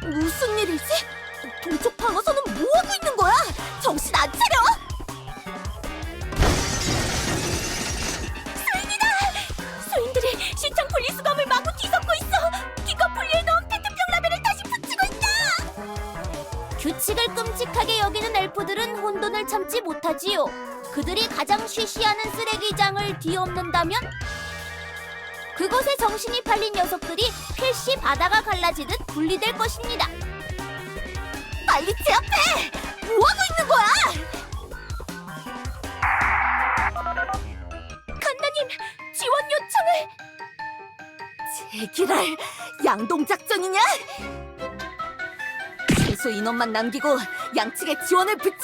무슨 일이지? 동쪽 방어선은 뭐하고 있는 거야? 정신 안 차려? 수인이다! 수인들이 시청 분리수거함을 마구 뒤섞고 있어! 기껏 분리해놓은 페트병 라벨을 다시 붙이고 있다! 규칙을 끔찍하게 여기는 엘프들은 혼돈을 참지 못하지요. 그들이 가장 쉬쉬하는 쓰레기장을 뒤엎는다면 그곳에 정신이 팔린 녀석들이 필시 바다가 갈라지듯 분리될 것입니다. 빨리 제압해! 뭐하고 있는 거야? 칸나님, 지원 요청을! 제기랄, 양동작전이냐? 최소 인원만 남기고 양측에 지원을 붙여!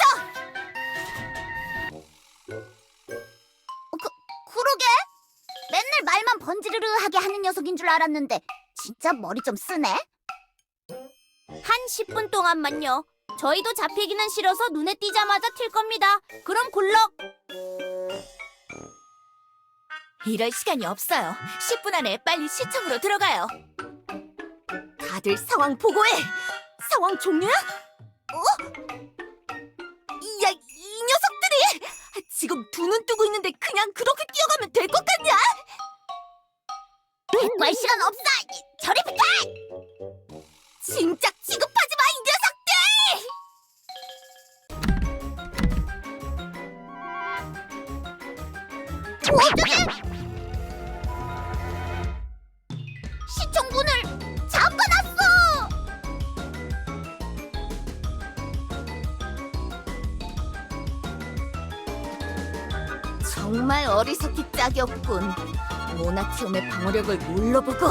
그러게? 맨날 말만 번지르르하게 하는 녀석인 줄 알았는데 진짜 머리 좀 쓰네? 한 10분 동안만요. 저희도 잡히기는 싫어서 눈에 띄자마자 튈 겁니다. 그럼 굴럭! 이럴 시간이 없어요. 10분 안에 빨리 시청으로 들어가요. 다들 상황 보고해! 상황 종료야? 야, 이 녀석들이! 지금 두 눈 뜨고 있는데 그냥 그렇게 뛰어가면 될 것 같냐? 백말 시간 없어! 저리 비켜! 진작 취급하지 마, 이 녀석들! 어쩌지? 시청문을 잠가놨어! 정말 어리석기 짝이 없군. 모나티움의 방어력을 눌러보고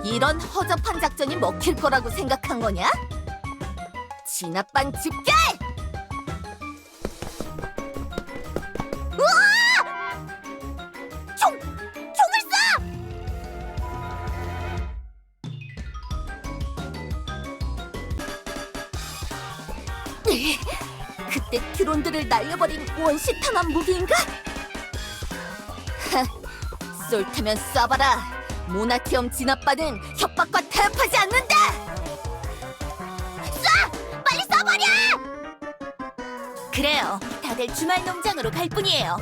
이런 허접한 작전이 먹힐 거라고 생각한 거냐? 진압반 집결! 우와! 총을 쏴! 그때 드론들을 날려버린 원시 탐험 무기인가? 쏠 테면 쏴봐라. 모나티엄 진압반은 협박과 타협하지 않는다! 쏴! 빨리 쏴버려! 그래요. 다들 주말 농장으로 갈 뿐이에요.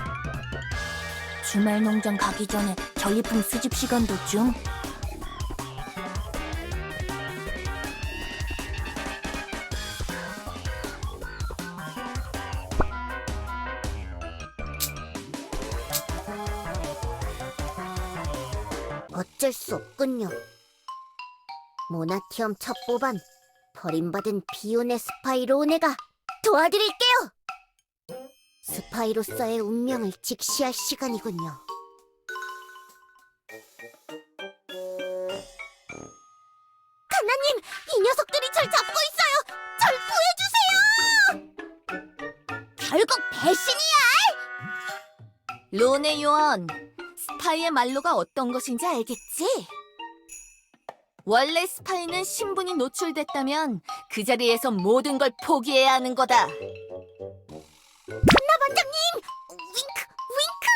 주말 농장 가기 전에 전리품 수집 시간도 좀. 어쩔 수 없군요. 모나티엄 첩보반 버림받은 비온의 스파이로우네가 도와드릴게요. 스파이로서의 운명을 직시할 시간이군요. 칸나님, 이 녀석들이 절 잡고 있어요. 절 구해주세요. 결국 배신이야! 론의 요원, 스파이의 말로가 어떤 것인지 알겠지? 원래 스파이는 신분이 노출됐다면 그 자리에서 모든 걸 포기해야 하는 거다. 칸나 반장님! 윙크! 윙크!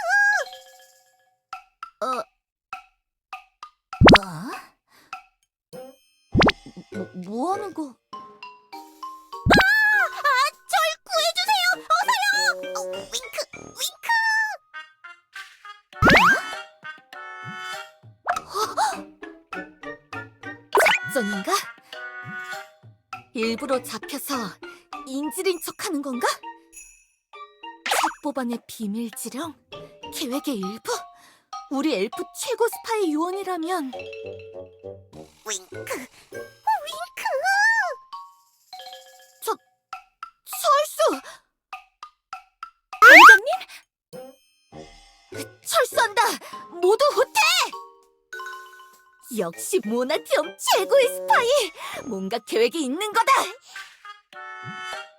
뭐 하는 거? 절 구해주세요! 어서요! 윙크! 작전인가? 일부러 잡혀서 인질인 척하는 건가? 첩보반의 비밀지령? 계획의 일부? 우리 엘프 최고 스파이 요원이라면 윙크! 철수! 반장님? 철수한다! 모두 후퇴! 역시 모나티엄 최고의 스파이! 뭔가 계획이 있는 거다!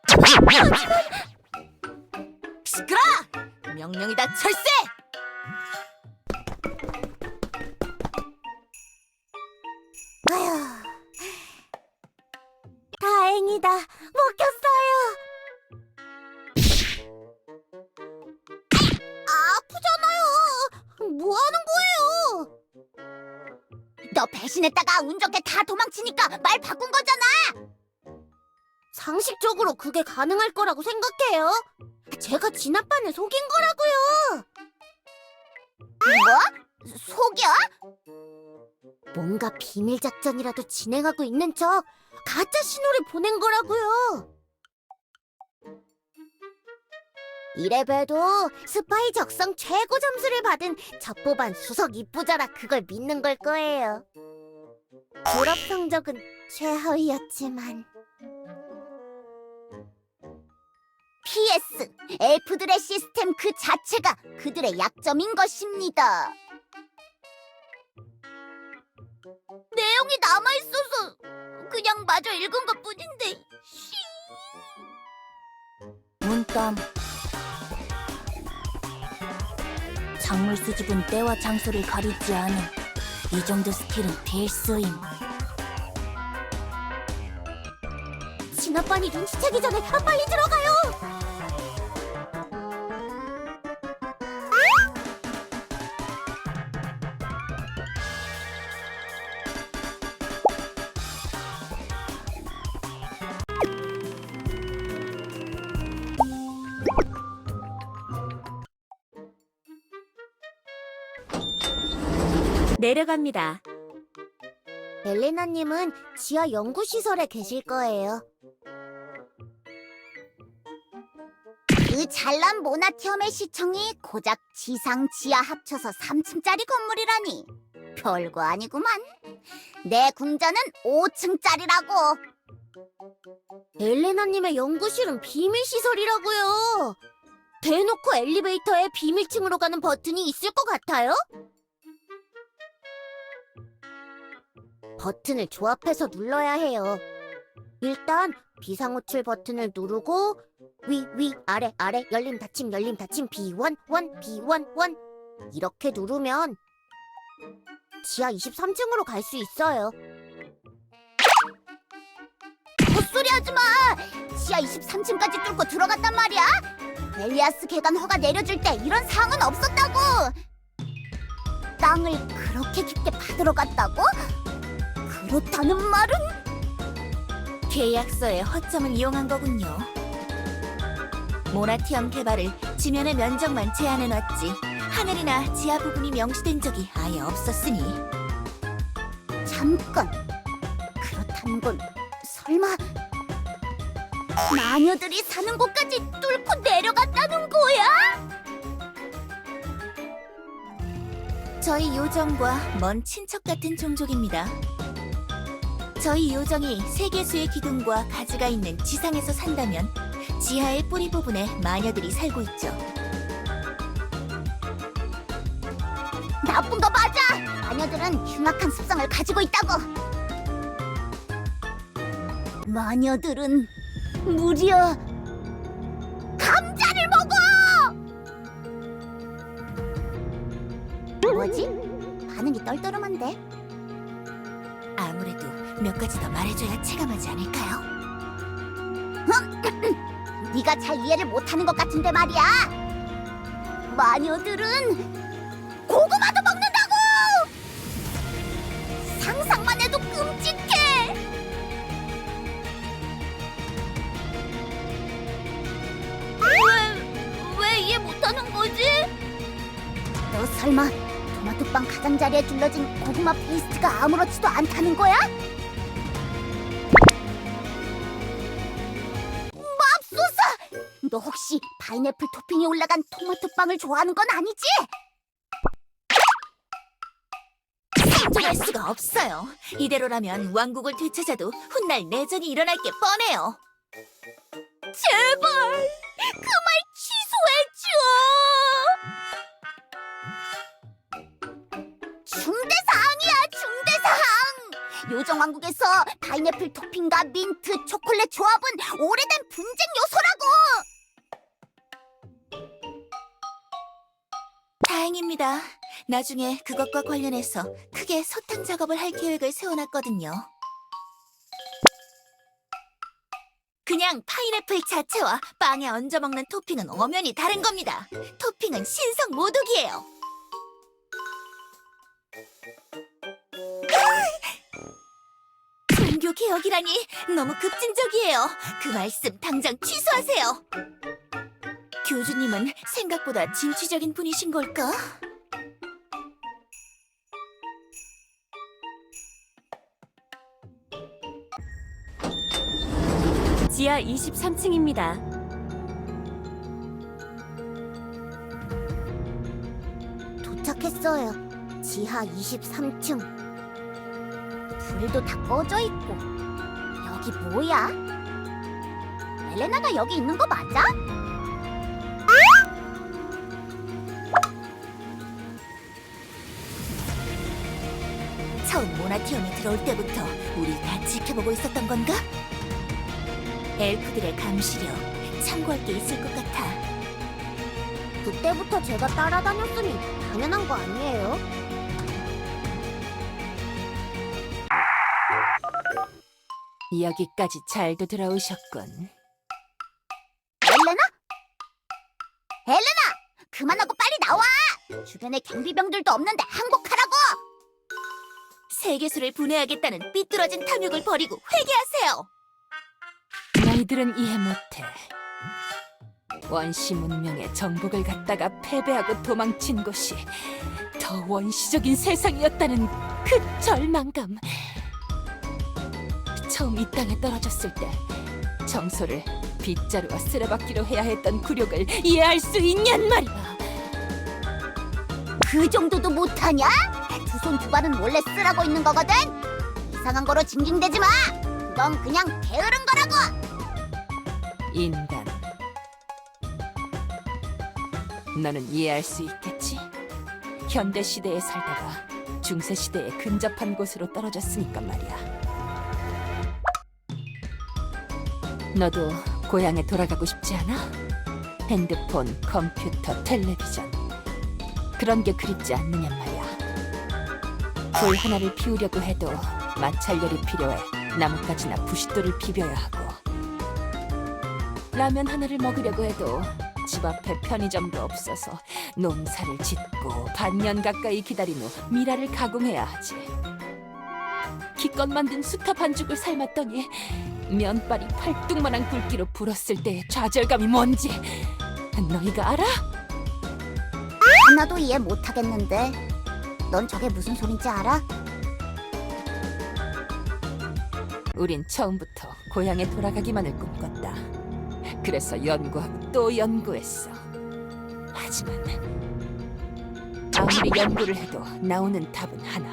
하지만! 시끄러! 명령이다, 철새! 다행이다. 먹혔어요. 아프잖아요. 뭐 하는 거예요? 너 배신했다가 운 좋게 다 도망치니까 말 바꾼 거잖아. 상식적으로 그게 가능할 거라고 생각해요? 제가 진아빠를 속인 거라고요. 뭐? 속여? 뭔가 비밀 작전이라도 진행하고 있는 척 가짜 신호를 보낸 거라고요. 이래봬도 스파이 적성 최고 점수를 받은 첩보반 수석 입부자라 그걸 믿는 걸 거예요. 졸업 성적은 최하위였지만. PS, 엘프들의 시스템 그 자체가 그들의 약점인 것입니다. 내용이 남아있어서 그냥 마저 읽은 것뿐인데. 문담. 작물 수집은 때와 장소를 가리지 않은 이 정도 스킬은 필수임. 진아빠니 눈치채기 전에 빨리 들어가요. 내려갑니다. 엘레나님은 지하 연구시설에 계실 거예요. 그 잘난 모나티엄의 시청이 고작 지상 지하 합쳐서 3층짜리 건물이라니 별거 아니구만. 내 궁전은 5층짜리라고. 엘레나님의 연구실은 비밀시설이라고요. 대놓고 엘리베이터에 비밀층으로 가는 버튼이 있을 것 같아요? 버튼을 조합해서 눌러야 해요. 일단 비상호출 버튼을 누르고 위 아래 열림 닫힘 B1 B1 1 이렇게 누르면 지하 23층으로 갈 수 있어요. 헛소리 하지 마! 지하 23층까지 뚫고 들어갔단 말이야? 벨리아스 계단 허가 내려줄 때 이런 사항은 없었다고! 땅을 그렇게 깊게 파들어 갔다고? 그렇다는 말은? 계약서의 허점을 이용한 거군요. 모나티엄 개발을 지면의 면적만 제한해놨지 하늘이나 지하 부분이 명시된 적이 아예 없었으니. 잠깐, 그렇다는 건 설마 마녀들이 사는 곳까지 뚫고 내려갔다는 거야? 저희 요정과 먼 친척 같은 종족입니다. 저희 요정이 세계수의 기둥과 가지가 있는 지상에서 산다면 지하의 뿌리 부분에 마녀들이 살고 있죠. 나쁜 거 맞아! 마녀들은 흉악한 습성을 가지고 있다고! 마녀들은 무려 감자를 먹어! 뭐지? 반응이 떨떠름한데? 아무래도 몇 가지 더 말해줘야 체감하지 않을까요? 네가 잘 이해를 못하는 것 같은데 말이야. 마녀들은 고구마도 먹는다고! 상상만 해도 끔찍해. 왜 이해 못하는 거지? 너 설마 토마토빵 가장자리에 둘러진 고구마 페이스트가 아무렇지도 않다는 거야? 너 혹시 파인애플 토핑이 올라간 토마토빵을 좋아하는 건 아니지? 상종할 수가 없어요. 이대로라면 왕국을 되찾아도 훗날 내전이 일어날 게 뻔해요. 제발 그 말 취소해줘. 중대사항이야, 중대사항. 요정왕국에서 파인애플 토핑과 민트, 초콜릿 조합은 오래된 분쟁 요소라고. 다행입니다. 나중에 그것과 관련해서 크게 소탕 작업을 할 계획을 세워놨거든요. 그냥 파인애플 자체와 빵에 얹어 먹는 토핑은 엄연히 다른 겁니다. 토핑은 신성 모독이에요. 종교 개혁이라니 너무 급진적이에요. 그 말씀 당장 취소하세요. 교주님은 생각보다 진취적인 분이신 걸까? 지하 23층입니다. 도착했어요. 지하 23층. 불도 다 꺼져 있고. 여기 뭐야? 엘레나가 여기 있는 거 맞아? 처음 모나티움에 들어올 때부터 우리 다 지켜보고 있었던 건가? 엘프들의 감시력 참고할 게 있을 것 같아. 그때부터 제가 따라다녔으니 당연한 거 아니에요? 여기까지 잘도 들어오셨군. 엘레나? 엘레나! 그만하고 빨리 나와! 주변에 경비병들도 없는데 항복하라고! 세계수를 분해하겠다는 삐뚤어진 탐욕을 버리고 회개하세요. 너희들은 이해 못해. 원시 문명의 정복을 갖다가 패배하고 도망친 곳이 더 원시적인 세상이었다는 그 절망감. 처음 이 땅에 떨어졌을 때 정소를 빗자루와 쓰레받기로 해야 했던 굴욕을 이해할 수 있냔 말이야. 그 정도도 못하냐? 두 손 두 발은 원래 쓰라고 있는 거거든? 이상한 거로 징징대지 마! 넌 그냥 게으른 거라고! 인간. 너는 이해할 수 있겠지? 현대 시대에 살다가 중세 시대에 근접한 곳으로 떨어졌으니까 말이야. 너도 고향에 돌아가고 싶지 않아? 핸드폰, 컴퓨터, 텔레비전 그런 게 그립지 않느냐 말이야. 불 하나를 피우려고 해도 마찰열이 필요해 나뭇가지나 부싯돌을 비벼야 하고, 라면 하나를 먹으려고 해도 집 앞에 편의점도 없어서 농사를 짓고 반년 가까이 기다린 후 미라를 가공해야 하지. 기껏 만든 수타 반죽을 삶았더니 면발이 팔뚝만한 굵기로 불었을 때의 좌절감이 뭔지 너희가 알아? 하나도 이해 못하겠는데 넌 저게 무슨 소린지 알아? 우린 처음부터 고향에 돌아가기만을 꿈꿨다. 그래서 연구하고 또 연구했어. 하지만 아무리 연구를 해도 나오는 답은 하나.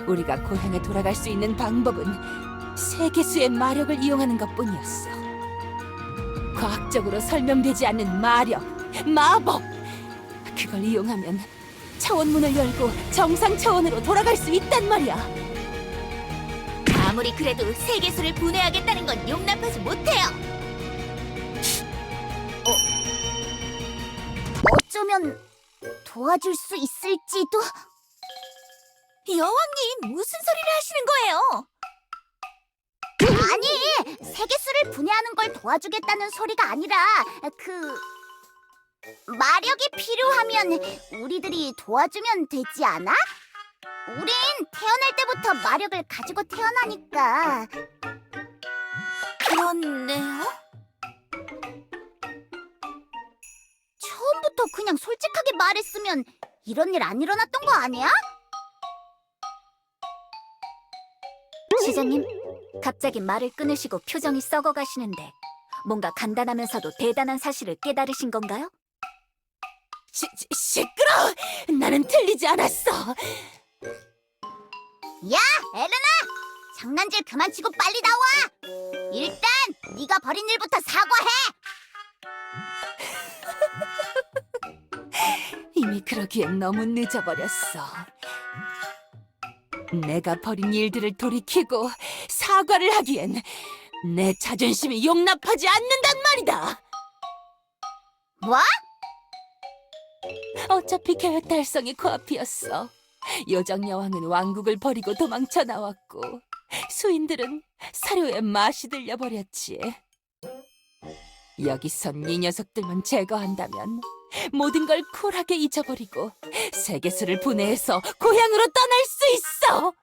우리가 고향에 돌아갈 수 있는 방법은 세계수의 마력을 이용하는 것뿐이었어. 과학적으로 설명되지 않는 마력, 마법. 그걸 이용하면 차원문을 열고 정상 차원으로 돌아갈 수 있단 말이야. 아무리 그래도 세계수를 분해하겠다는 건 용납하지 못해요. 어쩌면 도와줄 수 있을지도. 여왕님, 무슨 소리를 하시는 거예요? 아니, 세계수를 분해하는 걸 도와주겠다는 소리가 아니라 마력이 필요하면 우리들이 도와주면 되지 않아? 우린 태어날 때부터 마력을 가지고 태어나니까. 그렇네요. 처음부터 그냥 솔직하게 말했으면 이런 일 안 일어났던 거 아니야? 시장님, 갑자기 말을 끊으시고 표정이 썩어가시는데 뭔가 간단하면서도 대단한 사실을 깨달으신 건가요? 시끄러! 나는 틀리지 않았어. 야, 엘레나! 장난질 그만 치고 빨리 나와! 일단 네가 벌인 일부터 사과해! 이미 그러기엔 너무 늦어버렸어. 내가 벌인 일들을 돌이키고 사과를 하기엔 내 자존심이 용납하지 않는단 말이다. 뭐? 어차피 계획 달성이 코앞이었어. 요정 여왕은 왕국을 버리고 도망쳐 나왔고 수인들은 사료에 맛이 들려버렸지. 여기선 이 녀석들만 제거한다면 모든 걸 쿨하게 잊어버리고 세계수를 분해해서 고향으로 떠날 수 있어.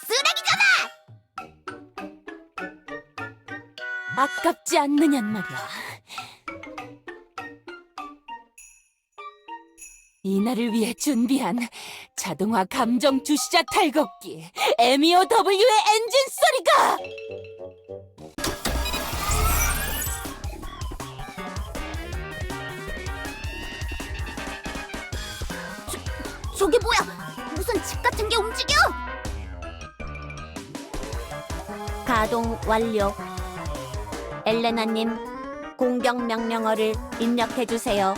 쓰레기잖아! 아깝지 않느냔 말이야. 이날을 위해 준비한 자동화 감정 주시자 탈곡기 MEOW의 엔진 소리가! 저게 뭐야? 무슨 집 같은 게 움직여? 가동 완료. 엘레나님, 공격 명령어를 입력해주세요.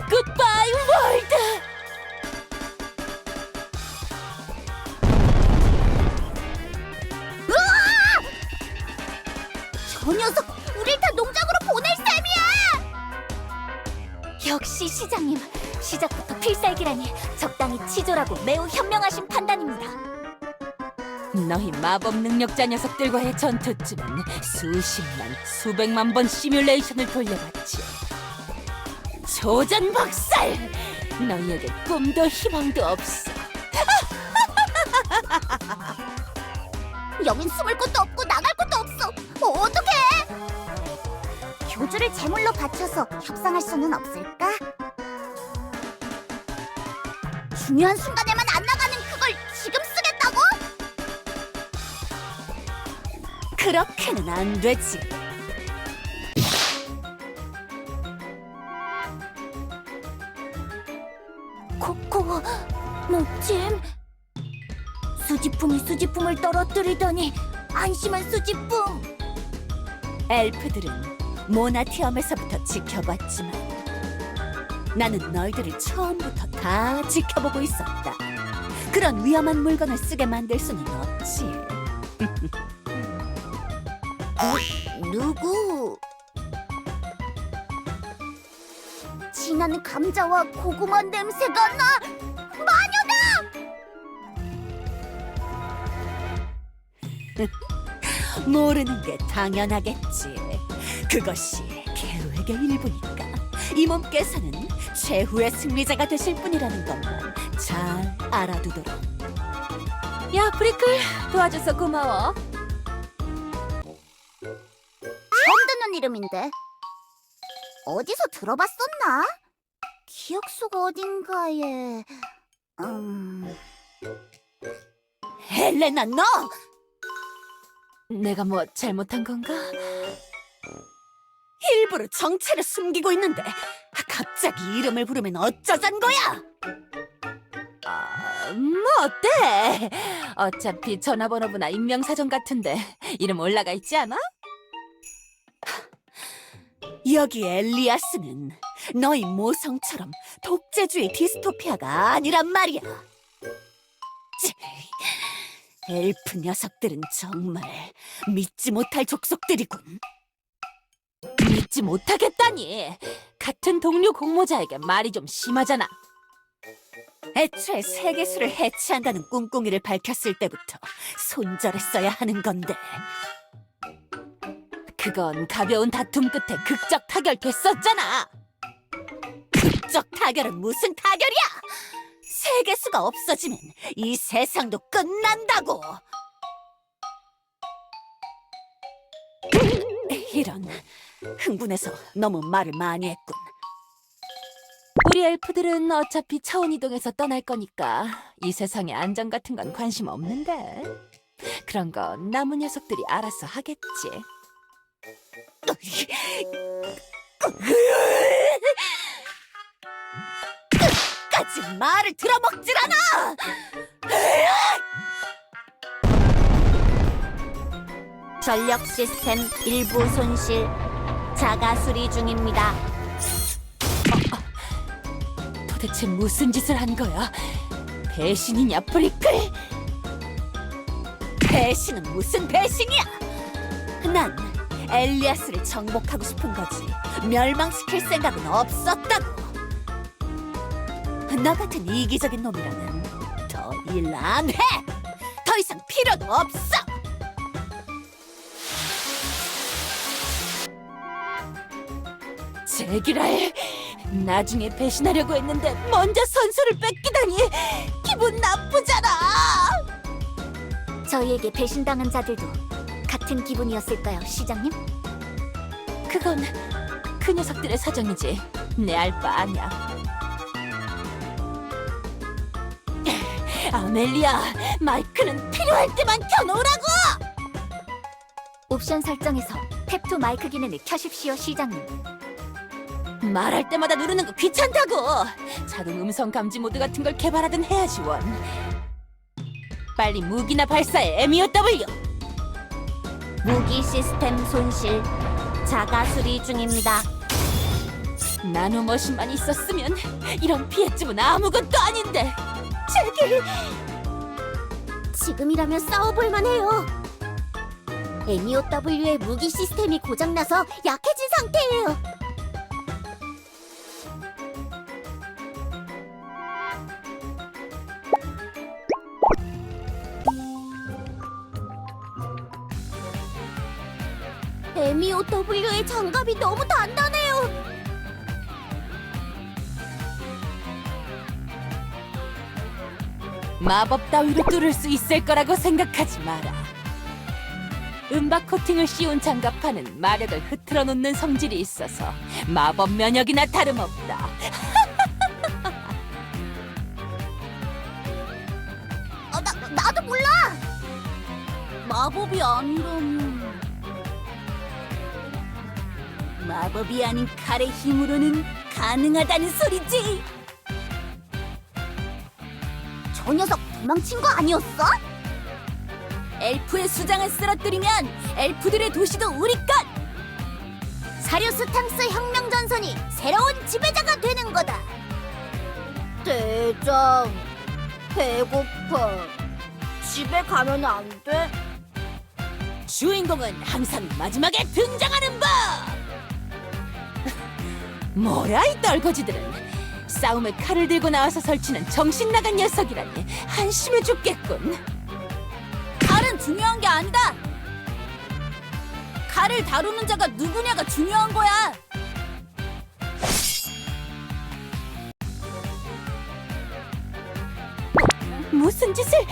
굿바이 월드! 저 녀석, 우릴 다 농장으로 보낼 셈이야! 역시 시장님, 시작부터 필살기라니 적당히 치졸하고 매우 현명하신 판단입니다. 너희 마법 능력자 녀석들과의 전투쯤은 수십만, 수백만 번 시뮬레이션을 돌려봤지. 조전박살! 너희에게 꿈도 희망도 없어. 여긴 숨을 곳도 없고 나갈 곳도 없어. 어떡해? 교주를 제물로 바쳐서 협상할 수는 없을까? 중요한 순간에만 안 나가는 그걸 지금 쓰겠다고? 그렇게는 안 되지. 코코, 목짐. 수지품이 수지품을 떨어뜨리더니 안심한 수지품. 엘프들은 모나티엄에서부터 지켜봤지만 나는 너희들을 처음부터 다 지켜보고 있었다. 그런 위험한 물건을 쓰게 만들 수는 없지. 누구? 진한 감자와 고구마 냄새가 나. 마녀다! 모르는 게 당연하겠지. 그것이 계획의 일부니까 이 몸께서는 최후의 승리자가 되실 분이라는 것만 잘 알아두도록. 야, 브리클, 도와줘서 고마워. 처음 듣는 이름인데 어디서 들어봤었나? 기억 속 어딘가에 헬레나, 너! 내가 뭐 잘못한 건가? 일부러 정체를 숨기고 있는데 갑자기 이름을 부르면 어쩌잔 거야? 뭐 어때? 어차피 전화번호부나 인명사전 같은데 이름 올라가 있지 않아? 여기 엘리아스는 너희 모성처럼 독재주의 디스토피아가 아니란 말이야. 찌, 엘프 녀석들은 정말 믿지 못할 족속들이군. 믿지 못하겠다니. 같은 동료 공모자에게 말이 좀 심하잖아. 애초에 세계수를 해체한다는 꿍꿍이를 밝혔을 때부터 손절했어야 하는 건데. 그건 가벼운 다툼 끝에 극적 타결됐었잖아. 극적 타결은 무슨 타결이야? 세계수가 없어지면 이 세상도 끝난다고. 이런, 흥분해서 너무 말을 많이 했군. 우리 엘프들은 어차피 차원 이동해서 떠날 거니까 이 세상의 안전 같은 건 관심 없는데. 그런 건 남은 녀석들이 알아서 하겠지. 끝까지 말을 들어먹질 않아! 전력 시스템 일부 손실 자가 수리 중입니다. 도대체 무슨 짓을 한 거야? 배신이냐, 브리클? 배신은 무슨 배신이야? 난 엘리아스를 정복하고 싶은 거지 멸망시킬 생각은 없었다고. 너 같은 이기적인 놈이라면 더 일 안 해! 더 이상 필요도 없어. 제기랄, 나중에 배신하려고 했는데 먼저 선수를 뺏기다니 기분 나쁘잖아. 저희에게 배신당한 자들도 같은 기분이었을까요, 시장님? 그건 그 녀석들의 사정이지 내 알 바 아냐. 아멜리아, 마이크는 필요할 때만 켜놓으라고! 옵션 설정에서 탭2 마이크 기능을 켜십시오, 시장님. 말할 때마다 누르는 거 귀찮다고! 자동 음성 감지 모드 같은 걸 개발하든 해야지 원. 빨리 무기나 발사해, MEOW! 무기 시스템 손실 자가 수리 중입니다. 나노머신만 있었으면 이런 피해쯤은 아무것도 아닌데. 제길! 지금이라면 싸워볼만 해요. MEOW의 무기 시스템이 고장나서 약해진 상태예요. MEOW의 장갑이 너무 단단해요. 마법 따위로 뚫을 수 있을 거라고 생각하지 마라. 음박 코팅을 씌운 장갑판은 마력을 흐트러 놓는 성질이 있어서 마법 면역이나 다름없다. 나도 몰라. 마법이 아니라면 마법이 아닌 칼의 힘으로는 가능하다는 소리지. 저 녀석 도망친 거 아니었어? 엘프의 수장을 쓰러뜨리면 엘프들의 도시도 우리 것! 사료스탕스 혁명전선이 새로운 지배자가 되는 거다. 대장, 배고파. 집에 가면 안 돼? 주인공은 항상 마지막에 등장하는 법! 뭐야 이 떨거지들은. 싸움에 칼을 들고 나와서 설치는 정신 나간 녀석이라니 한심해 죽겠군. 칼은 중요한 게 아니다. 칼을 다루는 자가 누구냐가 중요한 거야. 무슨 짓을...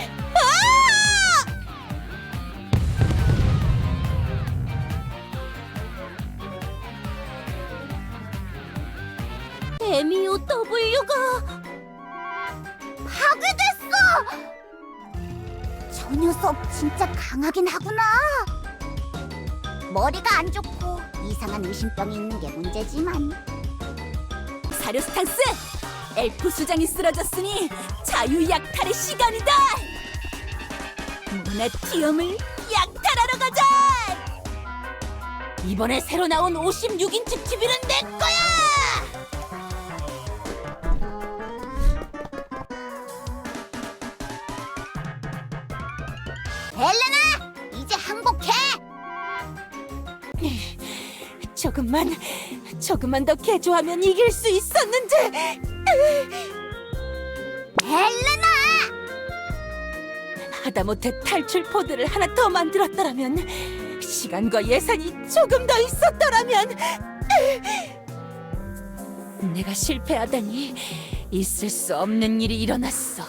MEOW가 파괴됐어! 저 녀석 진짜 강하긴 하구나. 머리가 안 좋고 이상한 의심병이 있는 게 문제지만. 사료스탕스! 엘프 수장이 쓰러졌으니 자유약탈의 시간이다! 모나티엄을 약탈하러 가자! 이번에 새로 나온 56인치 TV는 내 거야! 헬레나! 이제 항복해! 조금만 더 개조하면 이길 수 있었는데. 헬레나! 하다못해 탈출 포드를 하나 더 만들었더라면, 시간과 예산이 조금 더 있었더라면. 내가 실패하다니 있을 수 없는 일이 일어났어.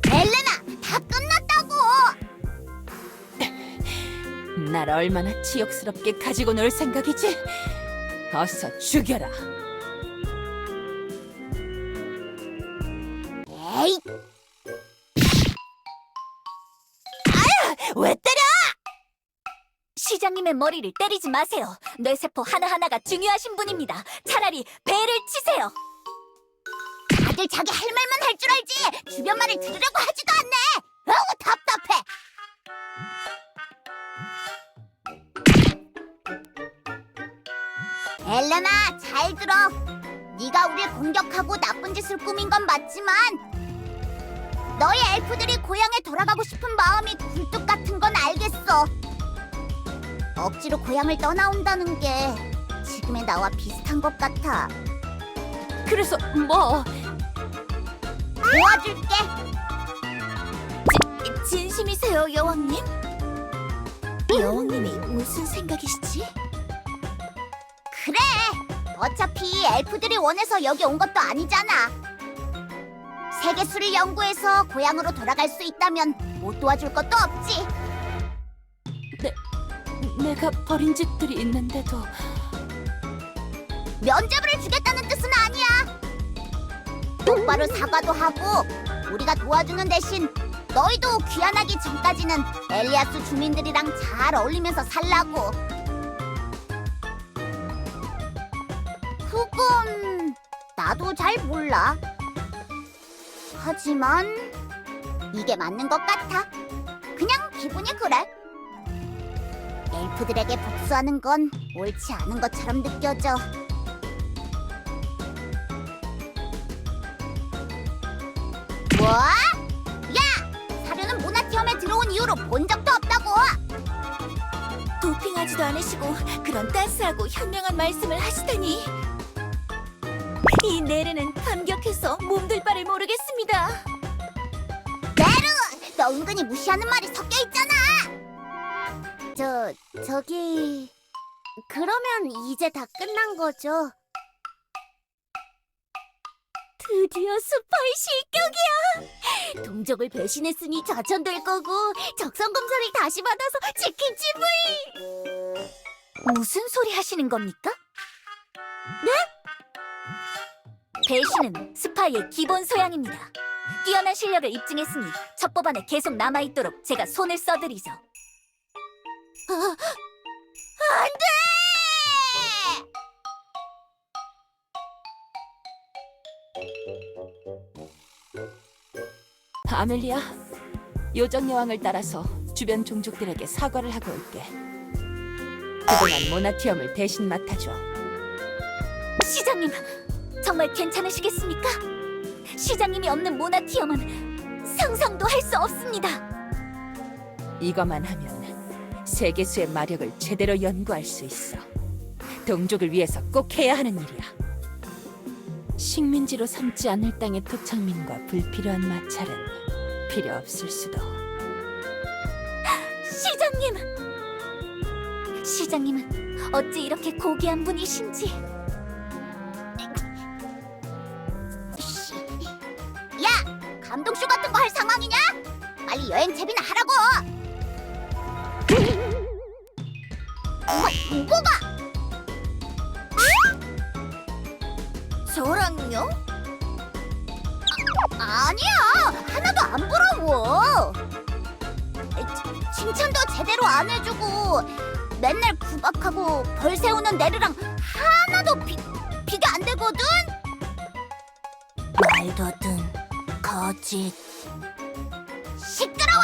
헬레나! 다 끝났다고! 날 얼마나 치욕스럽게 가지고 놀 생각이지? 어서 죽여라. 에이! 왜 때려? 시장님의 머리를 때리지 마세요. 뇌세포 하나하나가 중요하신 분입니다. 차라리 배를 치세요. 다들 자기 할 말만 할 줄 알지 주변 말을 들으려고 하지도 않네. 어우 답답해. 헬레나 잘 들어. 네가 우릴 공격하고 나쁜 짓을 꾸민 건 맞지만 너희 엘프들이 고향에 돌아가고 싶은 마음이 굴뚝 같은 건 알겠어. 억지로 고향을 떠나온다는 게 지금의 나와 비슷한 것 같아. 그래서 뭐? 도와줄게. 진심이세요, 여왕님? 여왕님이 무슨 생각이시지? 그래! 어차피 엘프들이 원해서 여기 온 것도 아니잖아. 세계수를 연구해서 고향으로 돌아갈 수 있다면 못 도와줄 것도 없지. 내가 벌인 집들이 있는데도 면죄부를 주겠다는 뜻은 아니야. 똑바로 사과도 하고 우리가 도와주는 대신 너희도 귀환하기 전까지는 엘리아스 주민들이랑 잘 어울리면서 살라고. 그건 나도 잘 몰라. 하지만 이게 맞는 것 같아. 그냥 기분이 그래. 엘프들에게 복수하는 건 옳지 않은 것처럼 느껴져. 뭐? 야! 사료는 모나티엄에 들어온 이후로 본 적도 없다고! 도핑하지도 않으시고 그런 따스하고 현명한 말씀을 하시다니. 이 네르는 감격해서 몸둘 바를 모르겠습니다. 네르! 너 은근히 무시하는 말이 섞여 있잖아! 저기... 그러면 이제 다 끝난 거죠? 드디어 스파이 실격이야! 동족을 배신했으니 좌천될 거고 적성검사를 다시 받아서 치킨 집을! 무슨 소리 하시는 겁니까? 네? 배신은 스파이의 기본 소양입니다. 뛰어난 실력을 입증했으니 첫 법안에 계속 남아있도록 제가 손을 써드리죠. 안 돼! 아멜리아, 요정 여왕을 따라서 주변 종족들에게 사과를 하고 올게. 그동안 모나티엄을 대신 맡아줘. 시장님, 정말 괜찮으시겠습니까? 시장님이 없는 모나티엄은 상상도 할 수 없습니다. 이것만 하면 세계수의 마력을 제대로 연구할 수 있어. 동족을 위해서 꼭 해야 하는 일이야. 식민지로 삼지 않을 땅의 토착민과 불필요한 마찰은 필요 없을 수도. 시장님은 어찌 이렇게 고귀한 분이신지. 야! 감동쇼 같은 거 할 상황이냐? 빨리 여행 채비나 하라고! 뭐가? 저랑요? 아니야! 하나도 안 부러워! 칭찬도 제대로 안 해주고 맨날 구박하고 벌 세우는 네르랑 하나도 비가 안 되거든? 말더든 거짓. 시끄러워!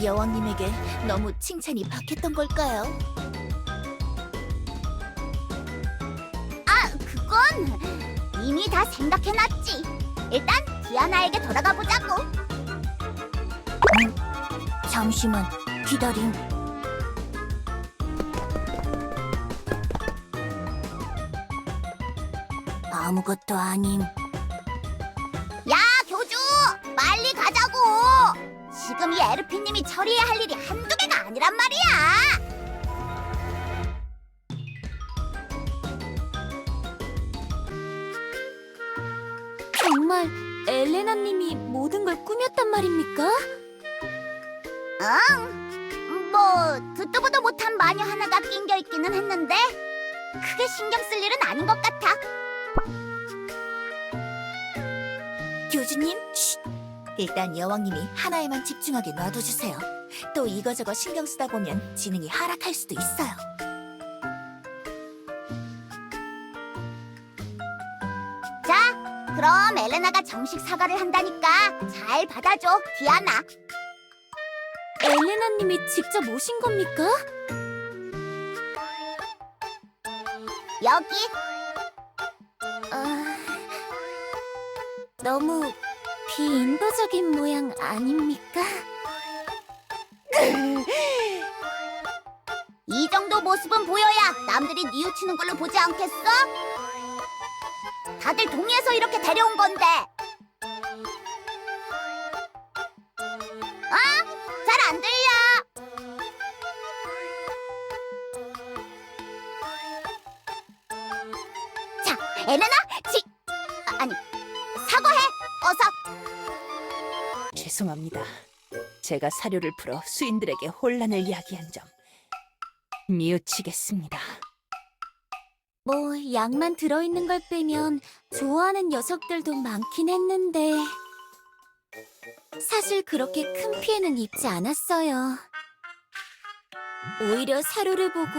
여왕님에게 너무 칭찬이 박했던 걸까요? 아, 그건 이미 다 생각해놨지. 일단 디아나에게 돌아가 보자고. 잠시만 기다림. 아무것도 아님. 야, 교주! 빨리 가자고! 지금 이 에르피님이 처리해야 할 일이 한두 개가 아니란 말이야! 정말 엘레나님이 모든 걸 꾸몄단 말입니까? 응, 뭐 듣도 보도 못한 마녀 하나가 낑겨 있기는 했는데 크게 신경 쓸 일은 아닌 것 같아. 교주님, 쉿. 일단 여왕님이 하나에만 집중하게 놔둬주세요. 또 이거저거 신경 쓰다 보면 지능이 하락할 수도 있어요. 자, 그럼 엘레나가 정식 사과를 한다니까 잘 받아줘, 디아나. 엘레나님이 직접 오신 겁니까? 여기. 너무 비인도적인 모양 아닙니까? 이 정도 모습은 보여야 남들이 뉘우치는 걸로 보지 않겠어? 다들 동의해서 이렇게 데려온 건데. 안 들려. 자, 엘레나, 아니, 사과해. 어서. 죄송합니다. 제가 사료를 풀어 수인들에게 혼란을 야기한 점 뉘우치겠습니다. 뭐 약만 들어있는 걸 빼면 좋아하는 녀석들도 많긴 했는데 사실 그렇게 큰 피해는 입지 않았어요. 오히려 사료를 보고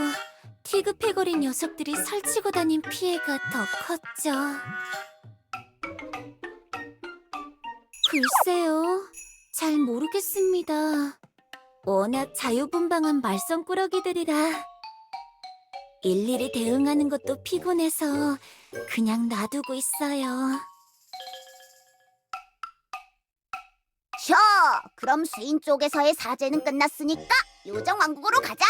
티그패거리 녀석들이 설치고 다닌 피해가 더 컸죠. 글쎄요, 잘 모르겠습니다. 워낙 자유분방한 말썽꾸러기들이라 일일이 대응하는 것도 피곤해서 그냥 놔두고 있어요. 쇼! 그럼 수인 쪽에서의 사죄는 끝났으니까 요정 왕국으로 가자.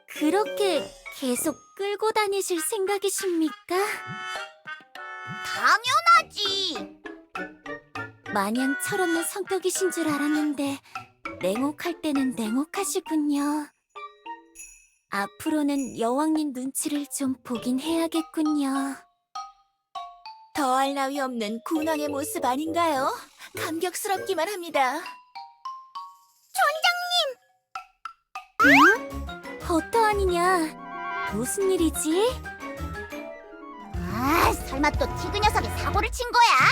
그렇게 계속 끌고 다니실 생각이십니까? 당연하지. 마냥 철없는 성격이신 줄 알았는데 냉혹할 때는 냉혹하시군요. 앞으로는 여왕님 눈치를 좀 보긴 해야겠군요. 더할 나위 없는 군왕의 모습 아닌가요? 감격스럽기만 합니다. 촌장님! 버터 아니냐? 무슨 일이지? 아, 설마 또 티그 녀석이 사고를 친 거야?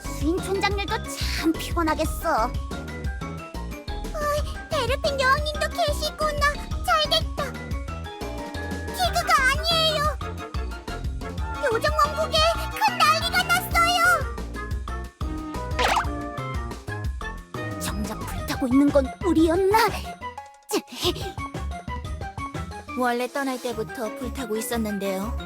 수인 촌장님도 참 피곤하겠어. 베르핀 여왕님도 계시구나. 잘됐다. 티그가 아니에요. 요정 왕국에 큰 난리가 났어요. 정작 불타고 있는 건 우리였나? 원래 떠날 때부터 불타고 있었는데요.